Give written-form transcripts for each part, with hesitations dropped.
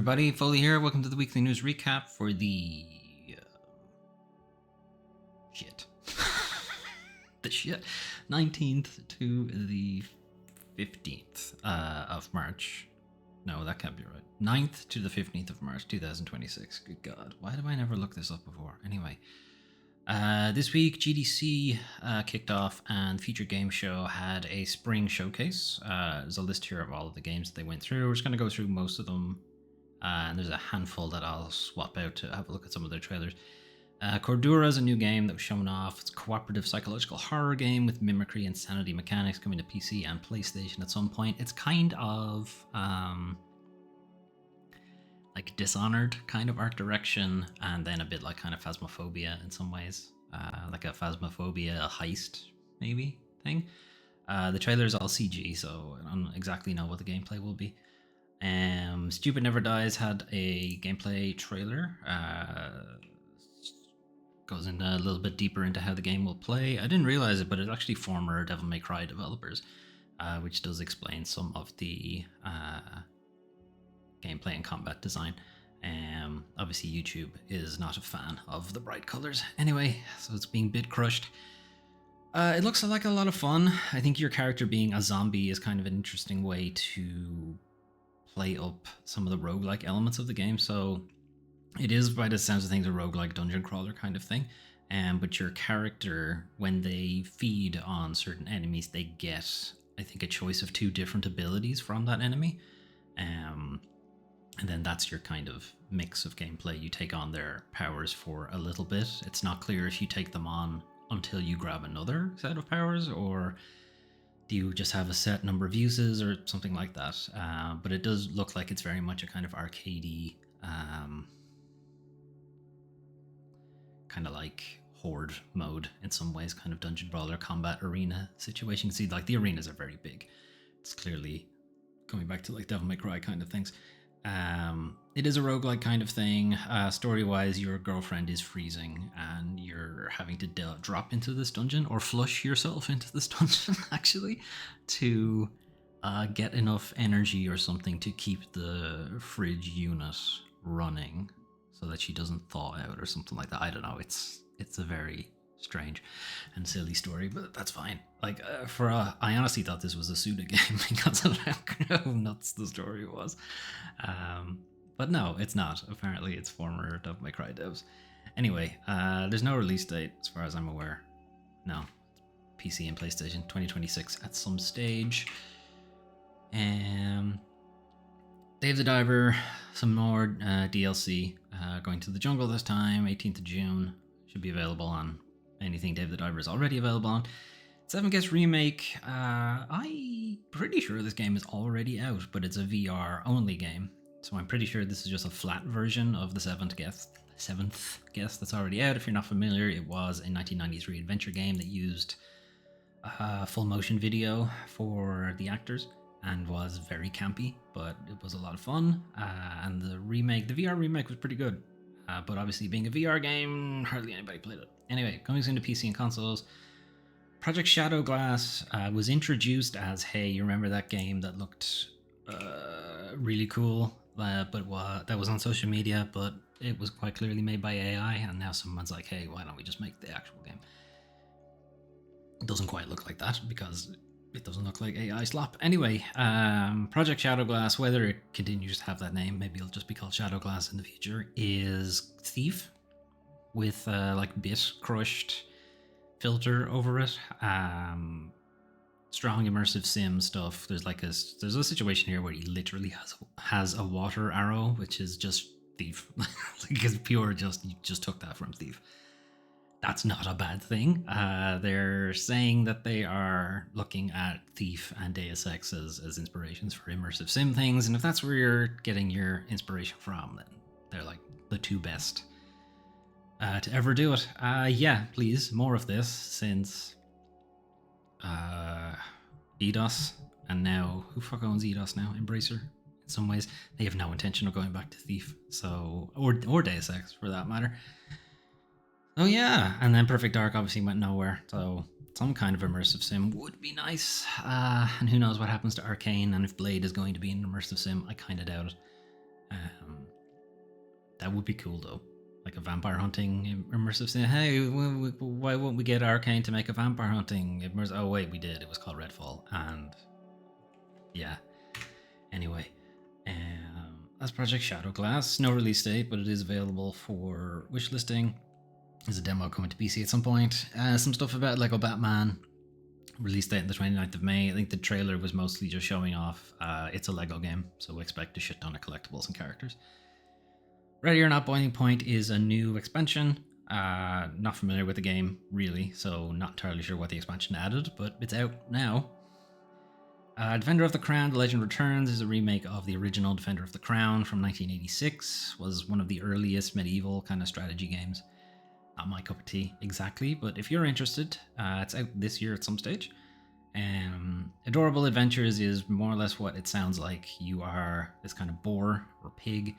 everybody, Foley here. Welcome to the weekly news recap for the the 19th to the 15th of March. No, that can't be right. 9th to the 15th of March 2026. Good God, why do I never look this up before? Anyway, this week GDC kicked off, and Featured Game Show had a spring showcase. There's a list here of all of the games that they went through. We're just going to go through most of them. And there's a handful that I'll swap out to have a look at some of their trailers. Cordura is a new game that was shown off. It's a cooperative psychological horror game with mimicry and sanity mechanics, coming to PC and PlayStation at some point. It's kind of like Dishonored kind of art direction, and then a bit like kind of Phasmophobia in some ways. Like a Phasmophobia heist maybe thing. The trailer is all CG, so I don't exactly know what the gameplay will be. Stupid Never Dies had a gameplay trailer. Goes in a little bit deeper into how the game will play. I didn't realize it, but it's actually former Devil May Cry developers, which does explain some of the gameplay and combat design. Obviously YouTube is not a fan of the bright colors anyway, so it's being bit crushed. It looks like a lot of fun. I think your character being a zombie is kind of an interesting way to play up some of the roguelike elements of the game. So it is, by the sounds of things, a roguelike dungeon crawler kind of thing. But your character, when they feed on certain enemies, they get, I think, a choice of 2 different abilities from that enemy. And then that's your kind of mix of gameplay. You take on their powers for a little bit. It's not clear if you take them on until you grab another set of powers, or do you just have a set number of uses or something like that. But it does look like it's very much a kind of arcadey, kind of like horde mode in some ways, kind of dungeon brawler combat arena situation. You can see like the arenas are very big. It's clearly coming back to like Devil May Cry kind of things. It is a roguelike kind of thing. Story-wise, your girlfriend is freezing and you're having to drop into this dungeon, or flush yourself into this dungeon actually, to get enough energy or something to keep the fridge unit running so that she doesn't thaw out or something like that. I don't know. It's a very strange and silly story, but that's fine. Like I honestly thought this was a Suda game because of how nuts the story was. But no, it's not. Apparently it's former Devil May Cry devs. Anyway, there's no release date as far as I'm aware. No, PC and PlayStation 2026 at some stage. Dave the Diver, some more DLC, going to the jungle this time, 18th of June. Should be available on anything Dave the Diver is already available on. 7th Guest Remake, I'm pretty sure this game is already out, but it's a VR only game. So I'm pretty sure this is just a flat version of the 7th Guest that's already out. If you're not familiar, it was a 1993 adventure game that used full motion video for the actors and was very campy, but it was a lot of fun. And the VR remake was pretty good. But obviously being a VR game, hardly anybody played it. Anyway, coming soon to PC and consoles. Project Shadow Glass was introduced as, hey, you remember that game that looked really cool, but that was on social media, but it was quite clearly made by AI, and now someone's like, hey, why don't we just make the actual game? It doesn't quite look like that because it doesn't look like AI slop. Anyway, Project Shadow Glass, whether it continues to have that name, maybe it'll just be called Shadow Glass in the future, is Thief with like bit crushed filter over it. Strong immersive sim stuff. There's a situation here where he literally has a water arrow, which is just Thief. Like it's pure, you just took that from Thief. That's not a bad thing. They're saying that they are looking at Thief and Deus Ex as inspirations for immersive sim things, and if that's where you're getting your inspiration from, then they're like the 2 best to ever do it. Yeah, please, more of this, since Eidos, and now, who fuck owns Eidos now? Embracer, in some ways. They have no intention of going back to Thief, so, or Deus Ex, for that matter. Oh yeah, and then Perfect Dark obviously went nowhere, so some kind of immersive sim would be nice. And who knows what happens to Arcane, and if Blade is going to be an immersive sim, I kind of doubt it. That would be cool though. Like a vampire hunting immersive sim. Hey, why won't we get Arcane to make a vampire hunting immersive? Oh wait, we did. It was called Redfall, and yeah. Anyway, that's Project Shadow Glass. No release date, but it is available for wishlisting. There's a demo coming to PC at some point. Some stuff about Lego Batman. Release date on the 29th of May. I think the trailer was mostly just showing off it's a Lego game, so expect a shit ton of collectibles and characters. Ready or Not Boiling Point is a new expansion. Not familiar with the game, really, so not entirely sure what the expansion added, but it's out now. Defender of the Crown, The Legend Returns is a remake of the original Defender of the Crown from 1986. Was one of the earliest medieval kind of strategy games. Not my cup of tea exactly, but if you're interested, it's out this year at some stage. Adorable Adventures is more or less what it sounds like. You are this kind of boar or pig.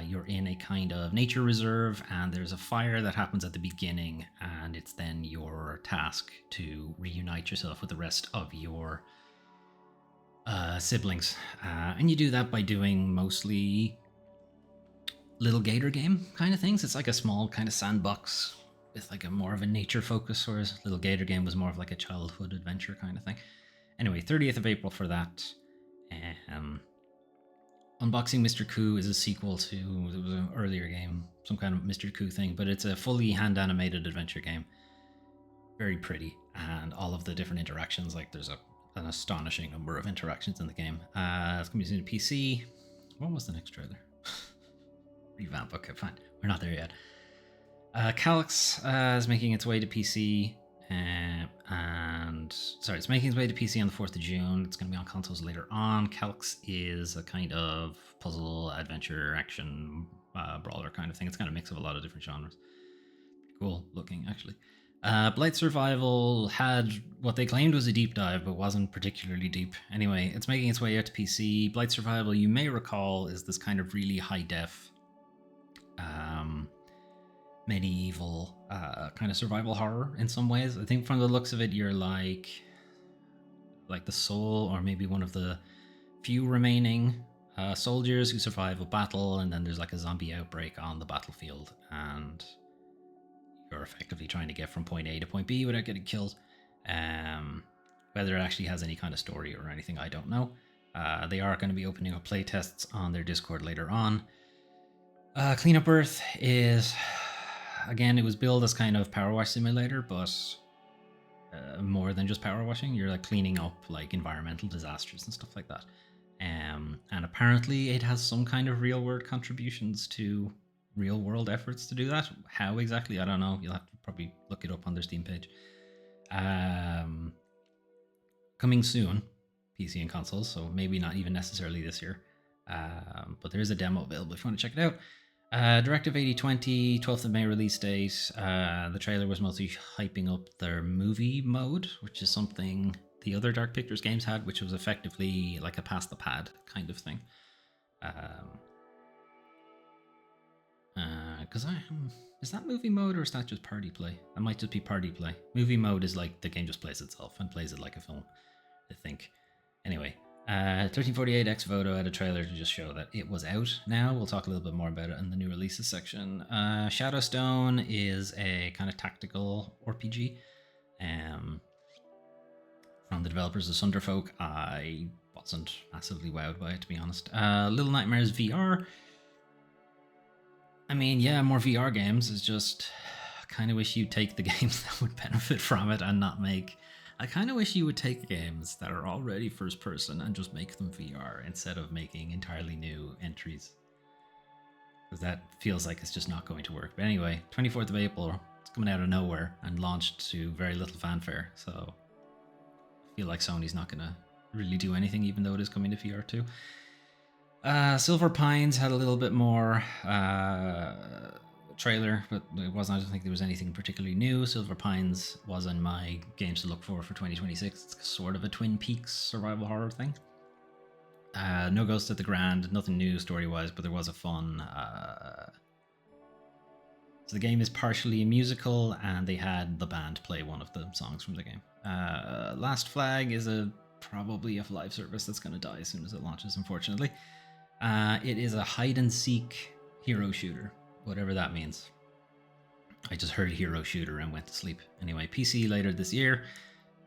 You're in a kind of nature reserve, and there's a fire that happens at the beginning, and it's then your task to reunite yourself with the rest of your siblings. And you do that by doing mostly little gator game kind of things. It's like a small kind of sandbox with like a more of a nature focus, whereas Little Gator Game was more of like a childhood adventure kind of thing. Anyway, 30th of April for that. Unboxing Mr. Coup is a sequel to, it was an earlier game, some kind of Mr. Coup thing, but it's a fully hand animated adventure game. Very pretty, and all of the different interactions, like there's an astonishing number of interactions in the game. It's going to be to PC. What was the next trailer? Revamp, okay, fine. We're not there yet. Calyx is making its way to PC, it's making its way to PC on the 4th of June. It's going to be on consoles later on. Calyx is a kind of puzzle, adventure, action, brawler kind of thing. It's kind of a mix of a lot of different genres. Cool looking, actually. Blight Survival had what they claimed was a deep dive, but wasn't particularly deep. Anyway, it's making its way out to PC. Blight Survival, you may recall, is this kind of really high def medieval kind of survival horror in some ways. I think from the looks of it, you're like the soul, or maybe one of the few remaining soldiers who survive a battle, and then there's like a zombie outbreak on the battlefield, and you're effectively trying to get from point A to point B without getting killed. Whether it actually has any kind of story or anything, I don't know. They are going to be opening up playtests on their Discord later on. Cleanup Earth is, again, it was billed as kind of power wash simulator, but more than just power washing. You're like cleaning up like environmental disasters and stuff like that. And apparently it has some kind of real world contributions to real world efforts to do that. How exactly, I don't know. You'll have to probably look it up on their Steam page. Coming soon, PC and consoles, so maybe not even necessarily this year. But there is a demo available if you want to check it out. Directive 8020, 12th of May release date. The trailer was mostly hyping up their movie mode, which is something the other Dark Pictures games had, which was effectively like a pass the pad kind of thing. Because is that movie mode, or is that just party play? That might just be party play. Movie mode is like the game just plays itself and plays it like a film, I think. Anyway, 1348X Photo had a trailer to just show that it was out now. We'll talk a little bit more about it in the new releases section. Shadowstone is a kind of tactical RPG from the developers of Sunderfolk. I wasn't massively wowed by it, to be honest. Little Nightmares VR. I mean, yeah, more VR games. Is just, I kind of wish you'd take the games that would benefit from it and not make... I kind of wish you would take games that are already first person and just make them VR instead of making entirely new entries. Because that feels like it's just not going to work. But anyway, 24th of April, it's coming out of nowhere and launched to very little fanfare. So I feel like Sony's not going to really do anything, even though it is coming to VR too. Silver Pines had a little bit more trailer, but it wasn't. I don't think there was anything particularly new. Silver Pines was in my games to look for 2026. It's sort of a Twin Peaks survival horror thing. No Ghosts at the Grand, nothing new story-wise, but there was a fun... So the game is partially a musical, and they had the band play one of the songs from the game. Last Flag is probably a live service that's going to die as soon as it launches, unfortunately. It is a hide-and-seek hero shooter, whatever that means. I just heard hero shooter and went to sleep. Anyway, PC later this year.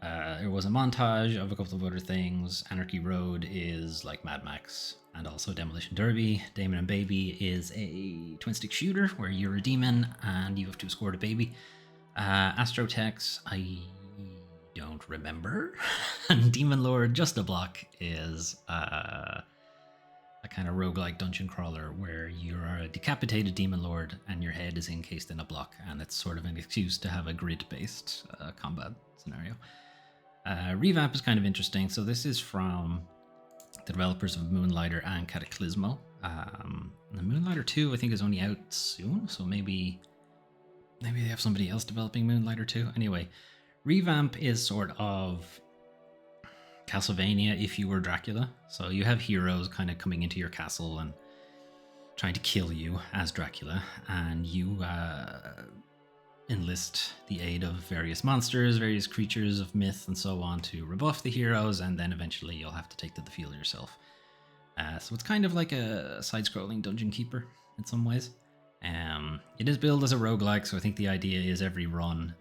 There was a montage of a couple of other things. Anarchy Road is like Mad Max, and also Demolition Derby. Damon and Baby is a twin stick shooter where you're a demon and you have to escort a baby. Astrotex, I don't remember. And Demon Lord Just a Block is a kind of roguelike dungeon crawler where you're a decapitated demon lord and your head is encased in a block, and it's sort of an excuse to have a grid-based combat scenario. Revamp is kind of interesting. So this is from the developers of Moonlighter and Cataclysmo. The Moonlighter 2 I think is only out soon, so maybe they have somebody else developing Moonlighter 2. Anyway, Revamp is sort of Castlevania if you were Dracula. So you have heroes kind of coming into your castle and trying to kill you as Dracula, and you enlist the aid of various monsters, various creatures of myth and so on to rebuff the heroes, and then eventually you'll have to take to the field yourself. So it's kind of like a side-scrolling Dungeon Keeper in some ways. It is billed as a roguelike, so I think the idea is every run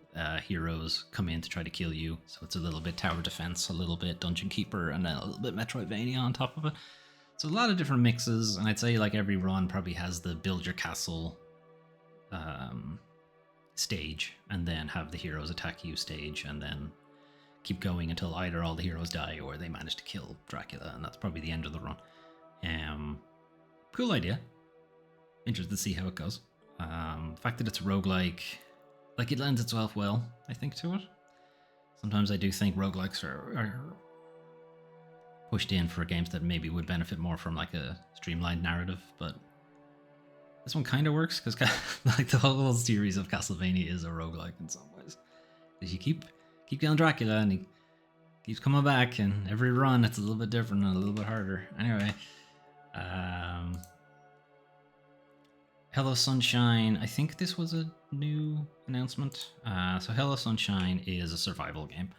heroes come in to try to kill you, so it's a little bit tower defense, a little bit Dungeon Keeper, and then a little bit Metroidvania on top of it. So a lot of different mixes, and I'd say like every run probably has the build your castle stage, and then have the heroes attack you stage, and then keep going until either all the heroes die or they manage to kill Dracula, and that's probably the end of the run. Cool idea. Interested to see how it goes. The fact that it's roguelike, like, it lends itself well, I think, to it. Sometimes I do think roguelikes are pushed in for games that maybe would benefit more from like a streamlined narrative, but this one kind of works because like the whole series of Castlevania is a roguelike in some ways. Because you keep killing Dracula and he keeps coming back, and every run it's a little bit different and a little bit harder. Anyway, Hello Sunshine, I think this was a new announcement. So Hello Sunshine is a survival game,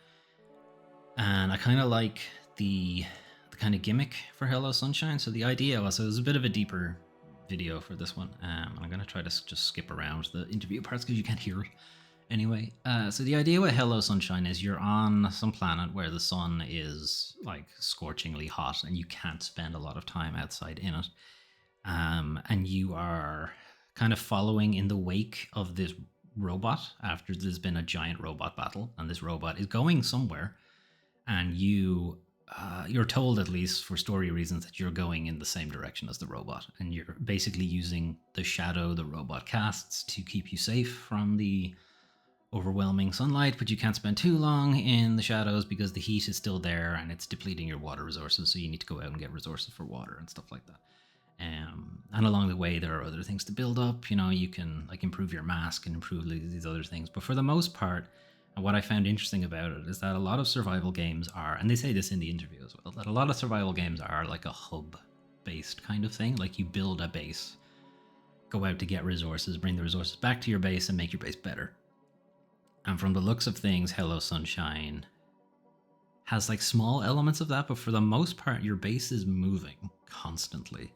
and I kind of like the kind of gimmick for Hello Sunshine. So the idea was, it was a bit of a deeper video for this one. I'm going to try to just skip around the interview parts because you can't hear it. Anyway, so the idea with Hello Sunshine is you're on some planet where the sun is like scorchingly hot and you can't spend a lot of time outside in it. And you are kind of following in the wake of this robot after there's been a giant robot battle, and this robot is going somewhere, and you're told, at least for story reasons, that you're going in the same direction as the robot, and you're basically using the shadow the robot casts to keep you safe from the overwhelming sunlight, but you can't spend too long in the shadows because the heat is still there and it's depleting your water resources, so you need to go out and get resources for water and stuff like that. And along the way there are other things to build up. You know, you can like improve your mask and improve these other things, but for the most part, and what I found interesting about it is that a lot of survival games are, and they say this in the interview as well, that a lot of survival games are like a hub-based kind of thing. Like you build a base, go out to get resources, bring the resources back to your base and make your base better. And from the looks of things, Hello Sunshine has like small elements of that, but for the most part, your base is moving constantly.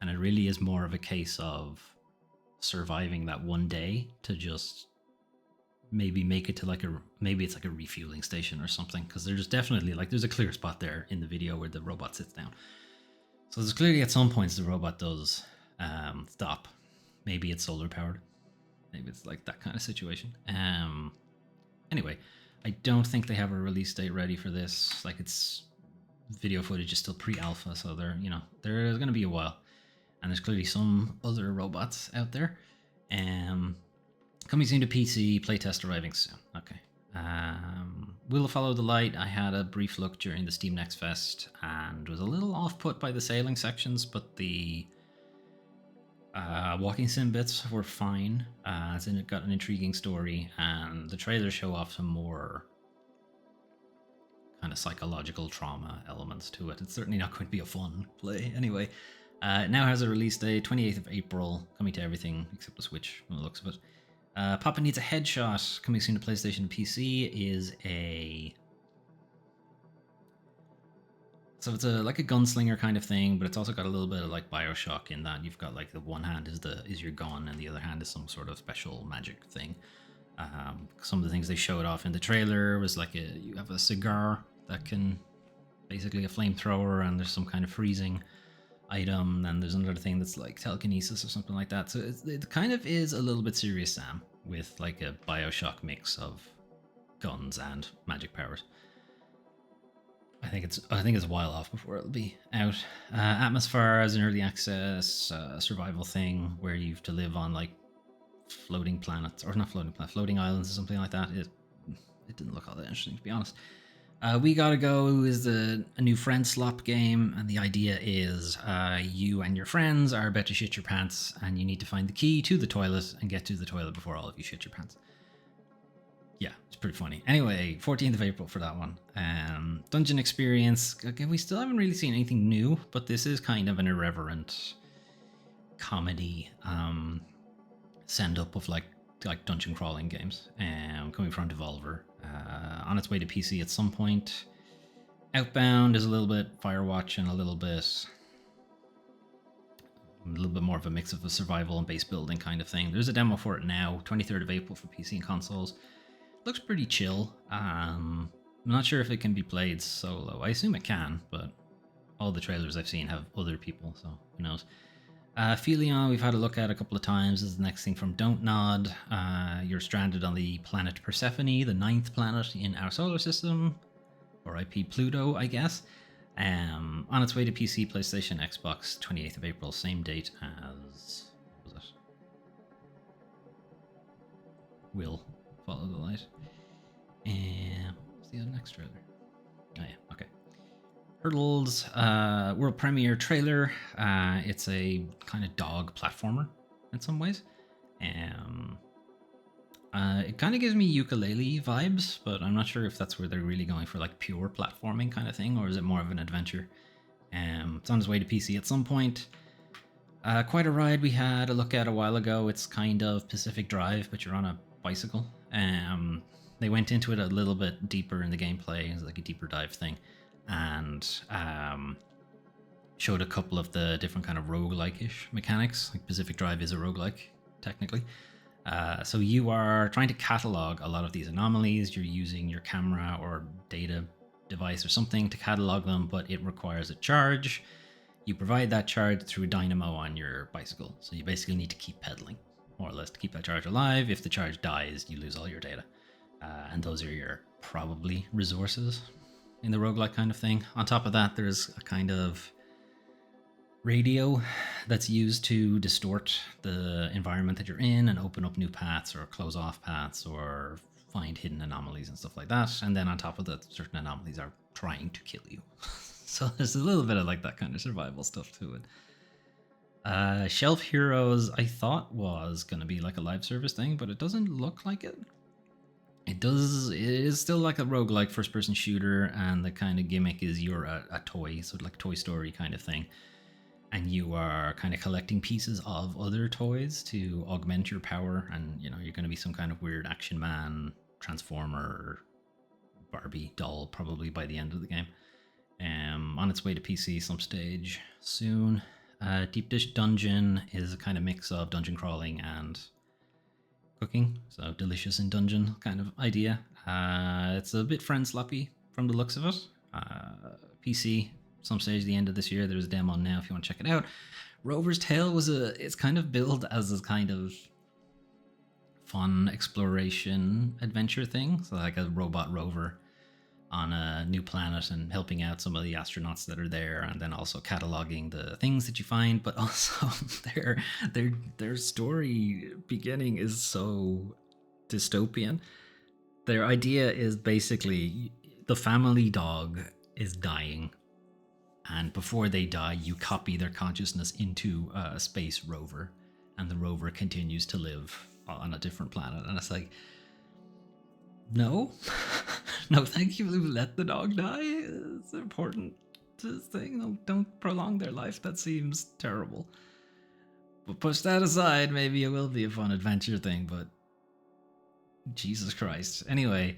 And it really is more of a case of surviving that one day to just maybe make it to maybe it's like a refueling station or something, because there's definitely there's a clear spot there in the video where the robot sits down. So there's clearly at some points the robot does stop. Maybe it's solar powered. Maybe it's like that kind of situation. Anyway, I don't think they have a release date ready for this. Like, it's video footage is still pre-alpha, so there's going to be a while. And there's clearly some other robots out there. Coming soon to PC, playtest arriving soon. Okay. Will Follow the Light, I had a brief look during the Steam Next Fest and was a little off-put by the sailing sections, but the walking sim bits were fine, as in it got an intriguing story, and the trailers show off some more kind of psychological trauma elements to it. It's certainly not going to be a fun play. Anyway, it now has a release date, 28th of April, coming to everything except the Switch, from the looks of it. Papa Needs a Headshot, coming soon to PlayStation and PC, is a So it's like a gunslinger kind of thing, but it's also got a little bit of like Bioshock in that you've got like the one hand is your gun and the other hand is some sort of special magic thing. Some of the things they showed off in the trailer was like you have a cigar that can basically a flamethrower, and there's some kind of freezing item, and there's another thing that's like telekinesis or something like that. So it kind of is a little bit Serious Sam with like a Bioshock mix of guns and magic powers. I think it's a while off before it'll be out. Atmosphere is an early access survival thing where you have to live on like floating planets, or not floating planets, floating islands or something like that. It didn't look all that interesting, to be honest. We Gotta Go is a new friend slop game, and the idea is you and your friends are about to shit your pants, and you need to find the key to the toilet and get to the toilet before all of you shit your pants. Yeah, it's pretty funny. Anyway, 14th of April for that one. Dungeon experience. Again, we still haven't really seen anything new, but this is kind of an irreverent comedy send up of like dungeon crawling games. Coming from Devolver. On its way to PC at some point. Outbound is a little bit Firewatch and a little bit more of a mix of a survival and base building kind of thing. There's a demo for it now, 23rd of April for PC and consoles. Looks pretty chill. I'm not sure if it can be played solo. I assume it can, but all the trailers I've seen have other people, so who knows. Phelion, we've had a look at a couple of times. This is the next thing from Don't Nod. You're stranded on the planet Persephone, the 9th planet in our solar system, or IP Pluto, I guess. On its way to PC, PlayStation, Xbox, 28th of April, same date as... what was it? Will Follow the Light. And what's the other next trailer? Oh yeah, okay. Hurdles, world premiere trailer. It's a kind of dog platformer in some ways. It kind of gives me ukulele vibes, but I'm not sure if that's where they're really going for like pure platforming kind of thing, or is it more of an adventure? It's on its way to PC at some point. Quite a ride we had a look at a while ago. It's kind of Pacific Drive, but you're on a bicycle. They went into it a little bit deeper in the gameplay. It's like a deeper dive thing. And showed a couple of the different kind of roguelike-ish mechanics. Like Pacific Drive is a roguelike, technically. So you are trying to catalog a lot of these anomalies. You're using your camera or data device or something to catalog them, but it requires a charge. You provide that charge through a dynamo on your bicycle. So you basically need to keep pedaling, more or less, to keep that charge alive. If the charge dies, you lose all your data. And those are your probably resources in the roguelike kind of thing. On top of that, there's a kind of radio that's used to distort the environment that you're in and open up new paths or close off paths or find hidden anomalies and stuff like that. And then on top of that, certain anomalies are trying to kill you. So there's a little bit of like that kind of survival stuff to it. Shelf Heroes, I thought was going to be like a live service thing, but it doesn't look like it. It is still like a roguelike first person shooter, and the kind of gimmick is you're a toy, so like Toy Story kind of thing. And you are kind of collecting pieces of other toys to augment your power, and you're going to be some kind of weird Action Man, Transformer, Barbie doll probably by the end of the game. On its way to PC some stage soon. Deep Dish Dungeon is a kind of mix of dungeon crawling and cooking, so delicious in dungeon kind of idea. It's a bit friend sloppy from the looks of it. PC, some stage at the end of this year. There's a demo now if you want to check it out. Rover's Tale it's kind of billed as a kind of fun exploration adventure thing, so like a robot rover on a new planet and helping out some of the astronauts that are there, and then also cataloging the things that you find, but also their story beginning is so dystopian. Their idea is basically the family dog is dying, and before they die, you copy their consciousness into a space rover, and the rover continues to live on a different planet. And it's like, no, no, thank you. Let the dog die. It's important thing. No, don't prolong their life. That seems terrible. But push that aside. Maybe it will be a fun adventure thing. But Jesus Christ. Anyway,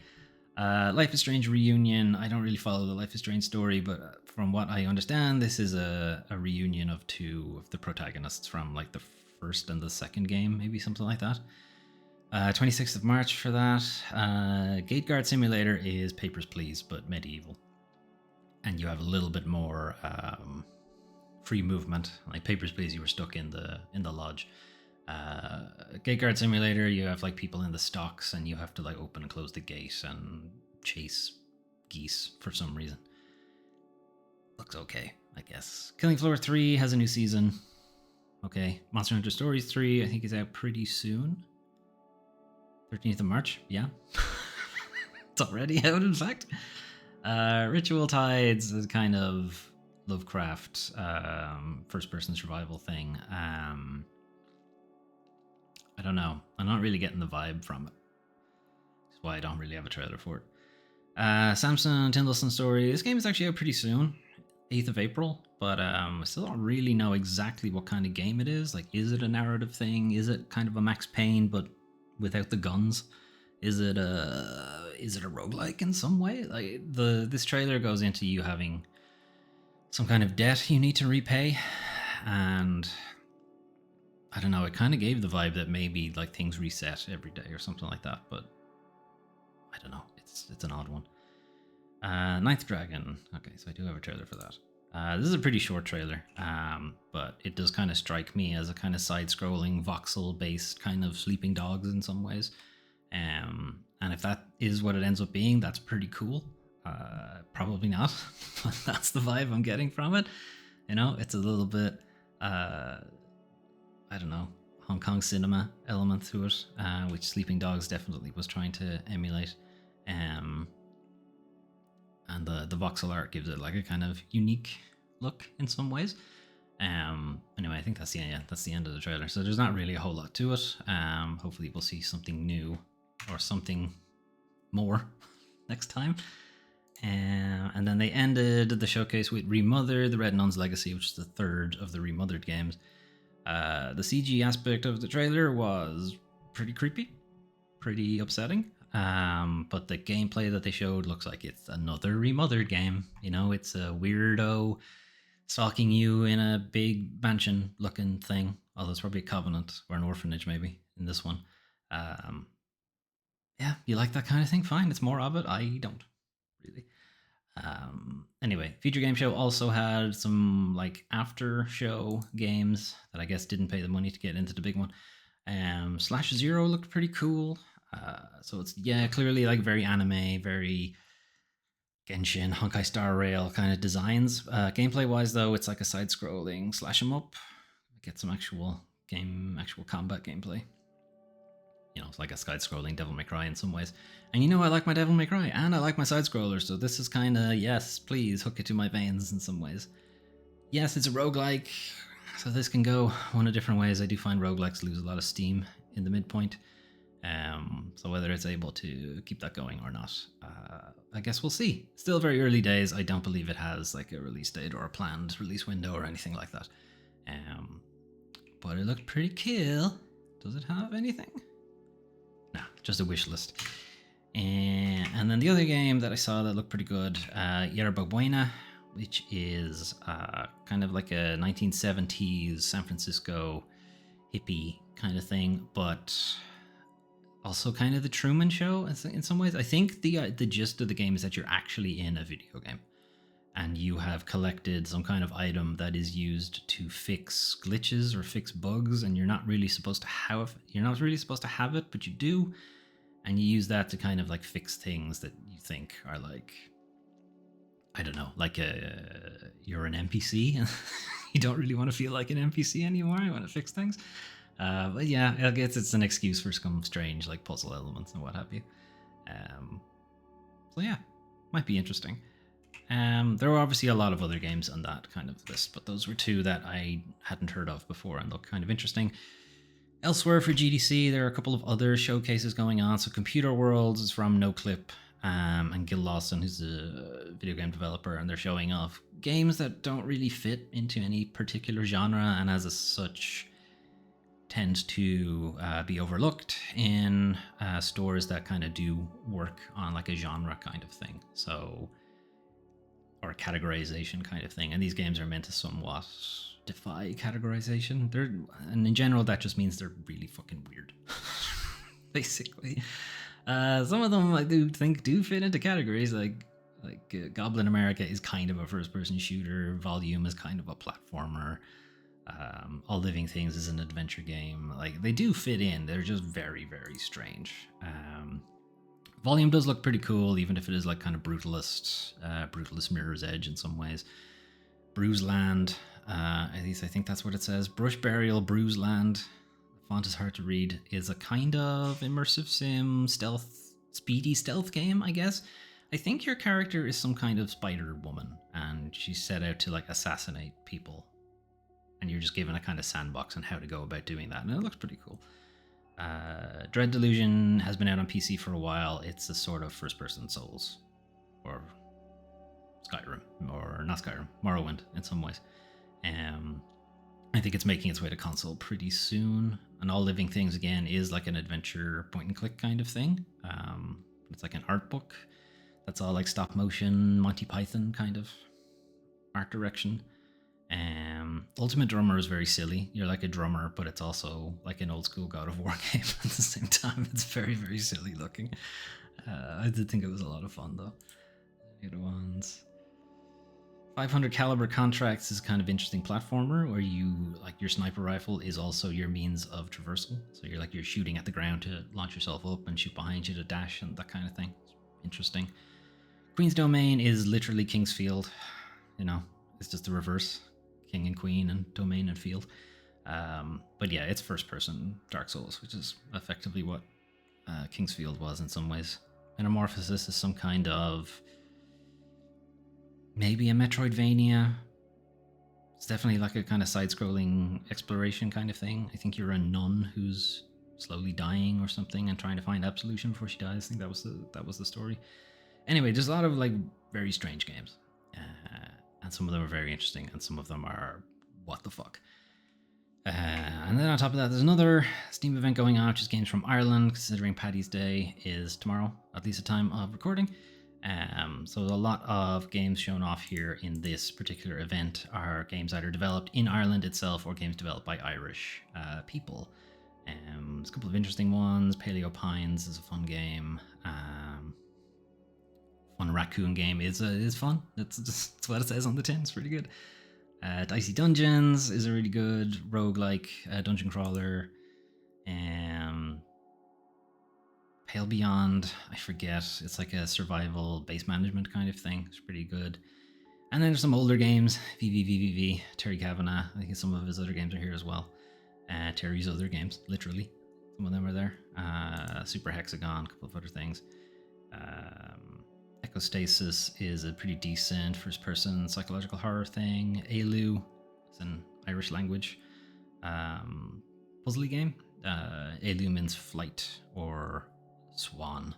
Life is Strange reunion. I don't really follow the Life is Strange story, but from what I understand, this is a reunion of two of the protagonists from like the first and the second game, maybe something like that. 26th of March for that. Gate Guard Simulator is Papers, Please, but medieval. And you have a little bit more free movement. Like Papers, Please, you were stuck in the lodge. Gate Guard Simulator, you have like people in the stocks and you have to like open and close the gate and chase geese for some reason. Looks okay, I guess. Killing Floor 3 has a new season. Okay. Monster Hunter Stories 3, I think is out pretty soon. 13th of March, yeah. It's already out, in fact. Ritual Tides is kind of Lovecraft first-person survival thing. I don't know. I'm not really getting the vibe from it. That's why I don't really have a trailer for it. Samson Tindleston Story. This game is actually out pretty soon, 8th of April, but I still don't really know exactly what kind of game it is. Like, is it a narrative thing? Is it kind of a Max Payne but without the guns? Is it a roguelike in some way? Like this trailer goes into you having some kind of debt you need to repay, and I don't know, it kind of gave the vibe that maybe like things reset every day or something like that, but I don't know. It's an odd one. Ninth Dragon. Okay, so I do have a trailer for that. This is a pretty short trailer, but it does kind of strike me as a kind of side-scrolling, voxel-based kind of Sleeping Dogs in some ways. And if that is what it ends up being, that's pretty cool. Probably not, but that's the vibe I'm getting from it. You know, it's a little bit, I don't know, Hong Kong cinema element to it, which Sleeping Dogs definitely was trying to emulate. And the voxel art gives it like a kind of unique look in some ways. Anyway, I think that's the end of the trailer. So there's not really a whole lot to it. Hopefully we'll see something new or something more next time. And then they ended the showcase with Remothered, The Red Nun's Legacy, which is the third of the Remothered games. The CG aspect of the trailer was pretty creepy, pretty upsetting. But the gameplay that they showed looks like it's another Remothered game. You know, it's a weirdo stalking you in a big mansion looking thing. Although it's probably a Covenant or an orphanage maybe in this one. Yeah, you like that kind of thing? Fine, it's more of it. I don't really. Anyway, Future Game Show also had some like after show games that I guess didn't pay the money to get into the big one. Slash Zero looked pretty cool. So it's clearly like very anime, very Genshin, Honkai Star Rail kind of designs. Gameplay wise though, it's like a side scrolling slash 'em up. Get some actual combat gameplay. You know, it's like a side-scrolling Devil May Cry in some ways. And you know I like my Devil May Cry, and I like my side-scrollers, so this is kind of, yes, please, hook it to my veins in some ways. Yes, it's a roguelike, so this can go one of different ways. I do find roguelikes lose a lot of steam in the midpoint. So whether it's able to keep that going or not, I guess we'll see. Still very early days. I don't believe it has like a release date or a planned release window or anything like that. But it looked pretty cool. Does it have anything? No, just a wish list. And then the other game that I saw that looked pretty good, Yerba Buena, which is kind of like a 1970s San Francisco hippie kind of thing, but also kind of the Truman Show in some ways. I think the gist of the game is that you're actually in a video game, and you have collected some kind of item that is used to fix glitches or fix bugs, and you're not really supposed to have it, but you do, and you use that to kind of like fix things that you think are like, I don't know, like you're an NPC and you don't really want to feel like an NPC anymore. You want to fix things. But yeah, I guess it's an excuse for some strange like puzzle elements and what have you. So yeah, might be interesting. There were obviously a lot of other games on that kind of list, but those were two that I hadn't heard of before and looked kind of interesting. Elsewhere for GDC, there are a couple of other showcases going on. So Computer Worlds is from NoClip, and Gil Lawson, who's a video game developer, and they're showing off games that don't really fit into any particular genre, and as such tend to be overlooked in stores that kind of do work on like a genre kind of thing. So, or a categorization kind of thing. And these games are meant to somewhat defy categorization. And in general, that just means they're really fucking weird, basically. Some of them I do think do fit into categories, like Goblin America is kind of a first-person shooter. Volume is kind of a platformer. All Living Things is an adventure game. Like, they do fit in. They're just very, very strange. Volume does look pretty cool, even if it is like kind of brutalist Mirror's Edge in some ways. Bruiseland, at least I think that's what it says. Brush Burial, Bruiseland. The font is hard to read. Is a kind of immersive sim speedy stealth game, I guess. I think your character is some kind of spider woman, and she's set out to like assassinate people. And you're just given a kind of sandbox on how to go about doing that, and it looks pretty cool. Dread Delusion has been out on PC for a while. It's a sort of first-person Souls, or Skyrim, or not Skyrim, Morrowind in some ways. I think it's making its way to console pretty soon. And All Living Things, again, is like an adventure point-and-click kind of thing. It's like an art book that's all like stop-motion, Monty Python kind of art direction. Ultimate Drummer is very silly. You're like a drummer, but it's also like an old school God of War game at the same time. It's very, very silly looking. I did think it was a lot of fun though. The other ones. 500 Caliber Contracts is kind of interesting platformer where you like your sniper rifle is also your means of traversal. So you're shooting at the ground to launch yourself up and shoot behind you to dash and that kind of thing. It's interesting. Queen's Domain is literally King's Field. You know, it's just the reverse. King and Queen and Domain and Field. But yeah, it's first person Dark Souls, which is effectively what King's Field was in some ways. Metamorphosis is some kind of maybe a Metroidvania. It's definitely like a kind of side-scrolling exploration kind of thing. I think you're a nun who's slowly dying or something and trying to find absolution before she dies. I think that was the story. Anyway, there's a lot of like very strange games. And some of them are very interesting, and some of them are what the fuck. And then on top of that, there's another Steam event going on, which is games from Ireland, considering Paddy's Day is tomorrow, at least the time of recording. So a lot of games shown off here in this particular event are games either developed in Ireland itself or games developed by Irish people. There's a couple of interesting ones. Paleo Pines is a fun game. Fun raccoon game is fun. That's what it says on the tin. It's pretty good. Dicey Dungeons is a really good roguelike dungeon crawler. Pale Beyond, I forget. It's like a survival base management kind of thing. It's pretty good. And then there's some older games. VVVVV, Terry Kavanagh. I think some of his other games are here as well. Terry's other games, literally. Some of them are there. Super Hexagon, a couple of other things. Echostasis is a pretty decent first-person psychological horror thing. Ailu is an Irish language puzzly game. Ailu means flight or swan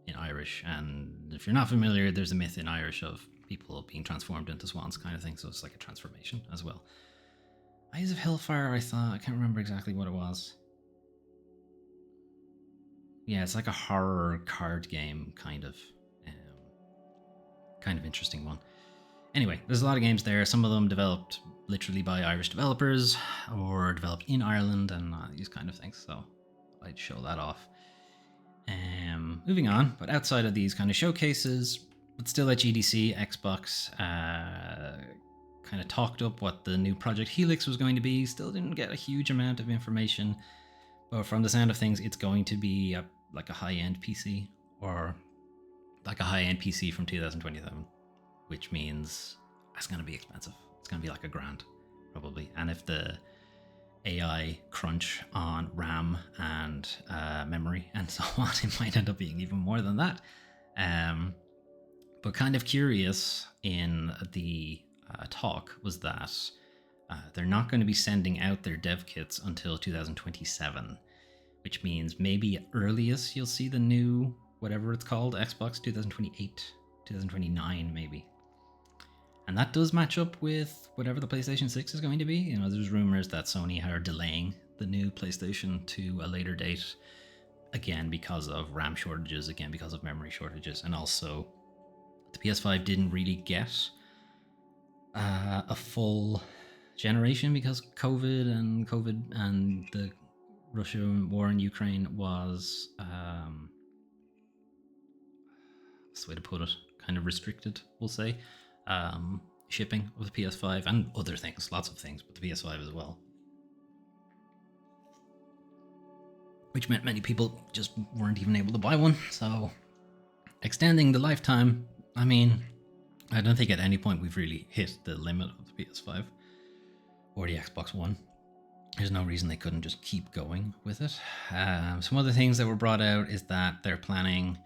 in Irish, and if you're not familiar, there's a myth in Irish of people being transformed into swans kind of thing, so it's like a transformation as well. Eyes of Hellfire, I can't remember exactly what it was. Yeah, it's like a horror card game, kind of interesting one. Anyway, there's a lot of games there. Some of them developed literally by Irish developers or developed in Ireland and these kind of things. So I'd show that off. Moving on, but outside of these kind of showcases, but still at GDC, Xbox kind of talked up what the new Project Helix was going to be. Still didn't get a huge amount of information, but from the sound of things, it's going to be like a high-end PC, or like a high-end PC from 2027, which means it's going to be expensive. It's going to be like $1,000 probably. And if the AI crunch on RAM and memory and so on, it might end up being even more than that. But kind of curious in the talk was that they're not going to be sending out their dev kits until 2027, which means maybe at earliest you'll see the new, whatever it's called, Xbox 2028, 2029 maybe. And that does match up with whatever the PlayStation 6 is going to be. You know, there's rumors that Sony are delaying the new PlayStation to a later date, again because of RAM shortages, again because of memory shortages, and also the PS5 didn't really get a full generation because COVID and the Russian war in Ukraine was what's the way to put it? Kind of restricted, we'll say. Shipping of the PS5 and other things, lots of things, but the PS5 as well. Which meant many people just weren't even able to buy one. So extending the lifetime, I mean, I don't think at any point we've really hit the limit of the PS5 or the Xbox One. There's no reason they couldn't just keep going with it. Some other things that were brought out is that they're planning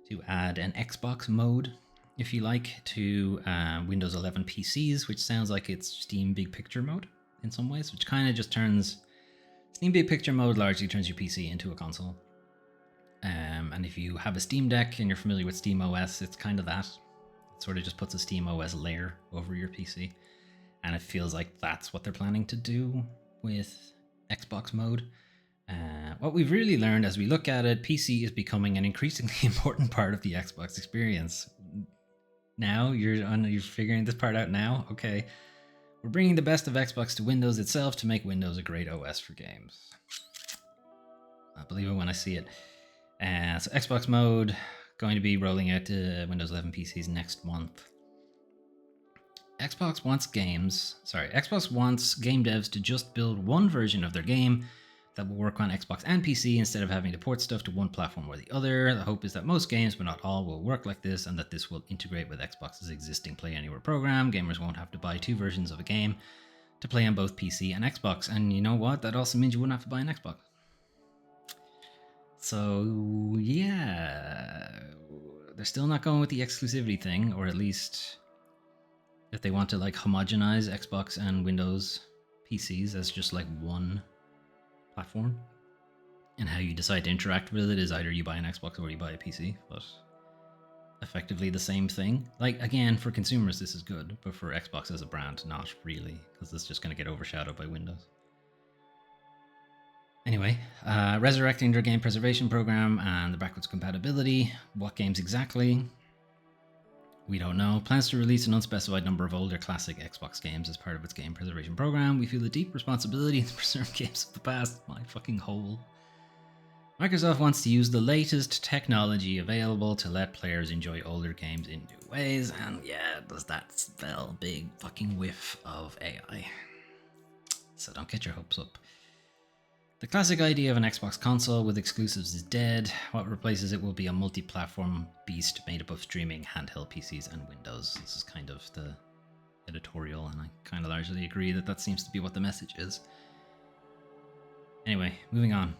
to add an Xbox mode, if you like, to Windows 11 PCs, which sounds like it's Steam Big Picture mode in some ways, which kind of just turns... Steam Big Picture mode largely turns your PC into a console. And if you have a Steam Deck and you're familiar with Steam OS, it's kind of that. It sort of just puts a Steam OS layer over your PC. And it feels like that's what they're planning to do with Xbox mode. What we've really learned as we look at it, PC is becoming an increasingly important part of the Xbox experience. Now you're figuring this part out now? Okay. We're bringing the best of Xbox to Windows itself to make Windows a great OS for games. I believe it when I see it. So Xbox mode going to be rolling out to Windows 11 PCs next month. Xbox wants game devs to just build one version of their game that will work on Xbox and PC instead of having to port stuff to one platform or the other. The hope is that most games, but not all, will work like this and that this will integrate with Xbox's existing Play Anywhere program. Gamers won't have to buy two versions of a game to play on both PC and Xbox. And you know what? That also means you wouldn't have to buy an Xbox. So, yeah. They're still not going with the exclusivity thing, or at least if they want to like homogenize Xbox and Windows PCs as just like one platform, and how you decide to interact with it is either you buy an Xbox or you buy a PC, but effectively the same thing. Like, again, for consumers this is good, but for Xbox as a brand, not really, because it's just going to get overshadowed by Windows. Anyway, resurrecting their game preservation program and the backwards compatibility. What games exactly? We don't know. Plans to release an unspecified number of older classic Xbox games as part of its game preservation program. We feel a deep responsibility to preserve games of the past. My fucking hole. Microsoft wants to use the latest technology available to let players enjoy older games in new ways. And yeah, does that spell big fucking whiff of AI? So don't get your hopes up. The classic idea of an Xbox console with exclusives is dead. What replaces it will be a multi-platform beast made up of streaming handheld PCs and Windows. This is kind of the editorial, and I kind of largely agree that that seems to be what the message is. Anyway, moving on.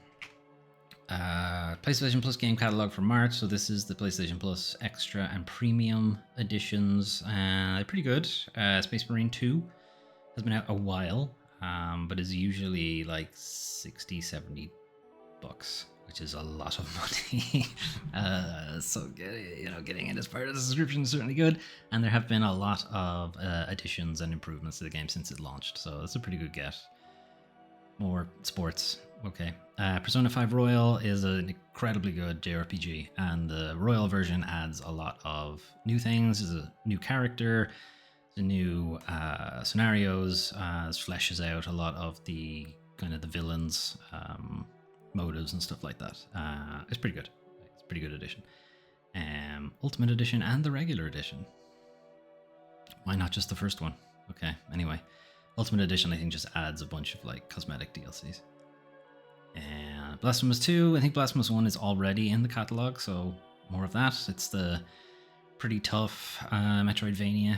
PlayStation Plus game catalog for March. So this is the PlayStation Plus Extra and Premium editions. They're pretty good. Space Marine 2 has been out a while. But is usually like $60, $70, which is a lot of money. So getting it as part of the subscription is certainly good. And there have been a lot of additions and improvements to the game since it launched, so it's a pretty good get. More sports, okay. Persona 5 Royal is an incredibly good JRPG, and the Royal version adds a lot of new things. There's a new character, the new scenarios, fleshes out a lot of the kind of the villains' motives and stuff like that. It's pretty good. It's a pretty good edition. Ultimate Edition and the regular edition. Why not just the first one? Okay, anyway. Ultimate Edition I think just adds a bunch of like cosmetic DLCs. And Blasphemous 2, I think Blasphemous 1 is already in the catalog, so more of that. It's the pretty tough Metroidvania.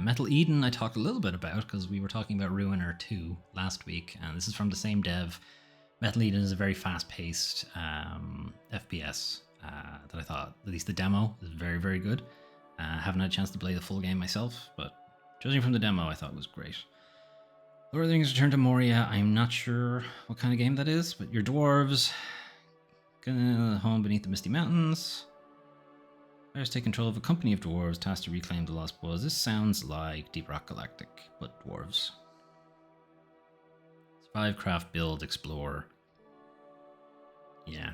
Metal Eden I talked a little bit about because we were talking about Ruiner 2 last week, and this is from the same dev. Metal Eden is a very fast-paced FPS that I thought, at least the demo, is very, very good. Haven't had a chance to play the full game myself, but judging from the demo, I thought it was great. Lord of the Rings Return to Moria, I'm not sure what kind of game that is, but your dwarves, gonna home beneath the misty mountains. Players take control of a company of dwarves tasked to reclaim the lost boys. This sounds like Deep Rock Galactic, but dwarves. Survive, craft, build, explore. Yeah.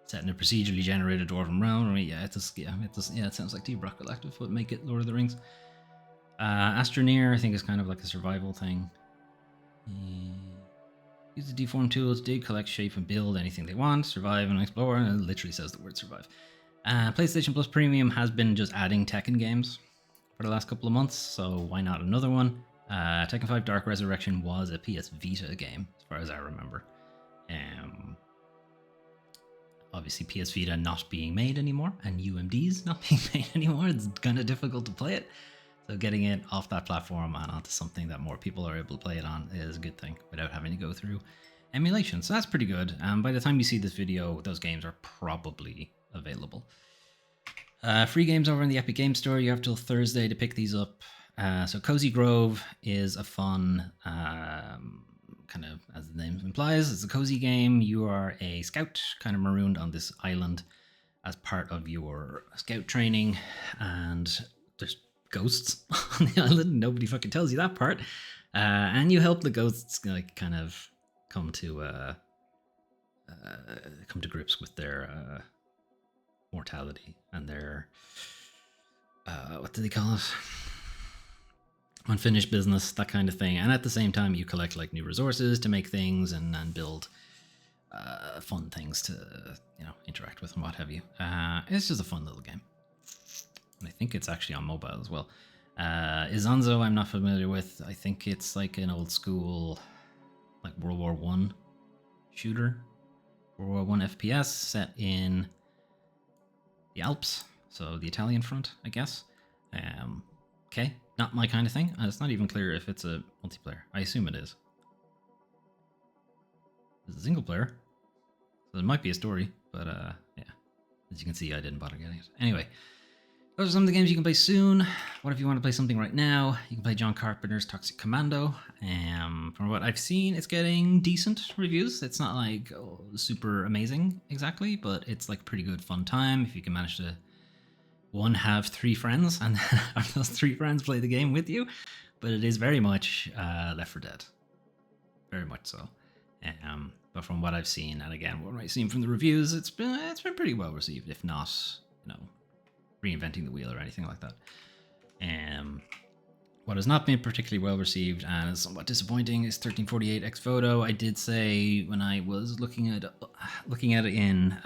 Set in a procedurally generated dwarven realm. Yeah, it sounds like Deep Rock Galactic, but make it Lord of the Rings. Astroneer, I think, is kind of like a survival thing. Use the deform tools, dig, collect, shape, and build anything they want. Survive and explore, and it literally says the word survive. PlayStation Plus Premium has been just adding Tekken games for the last couple of months, so why not another one? Tekken 5 Dark Resurrection was a PS Vita game, as far as I remember. Obviously, PS Vita not being made anymore, and UMDs not being made anymore, it's kind of difficult to play it. So getting it off that platform and onto something that more people are able to play it on is a good thing without having to go through emulation. So that's pretty good. By the time you see this video, those games are probably available. Free games over in the Epic Games Store. You have till Thursday to pick these up. So Cozy Grove is a fun, kind of, as the name implies, it's a cozy game. You are a scout, kind of marooned on this island as part of your scout training, and there's ghosts on the island. Nobody fucking tells you that part. And you help the ghosts like kind of come to grips with their mortality and their what do they call it? Unfinished business, that kind of thing. And at the same time, you collect like new resources to make things and build fun things to interact with and what have you. It's just a fun little game. And I think it's actually on mobile as well. Izanzo, I'm not familiar with. I think it's like an old school, like World War I shooter. World War I FPS set in the Alps, so the Italian front, I guess. Okay, not my kind of thing. It's not even clear if it's a multiplayer. I assume it is. It's a single player, so there might be a story, but yeah. As you can see, I didn't bother getting it. Anyway. Those are some of the games you can play soon. What if you want to play something right now? You can play John Carpenter's Toxic Commando. From what I've seen, it's getting decent reviews. It's not like super amazing exactly, but it's like pretty good fun time if you can manage to have 3 friends and have those 3 friends play the game with you. But it is very much Left 4 Dead. Very much so. But from what I've seen, and again, what I've seen from the reviews, it's been pretty well received, if not, reinventing the wheel or anything like that. What has not been particularly well received and is somewhat disappointing is 1348 X Photo. I did say when I was looking at it in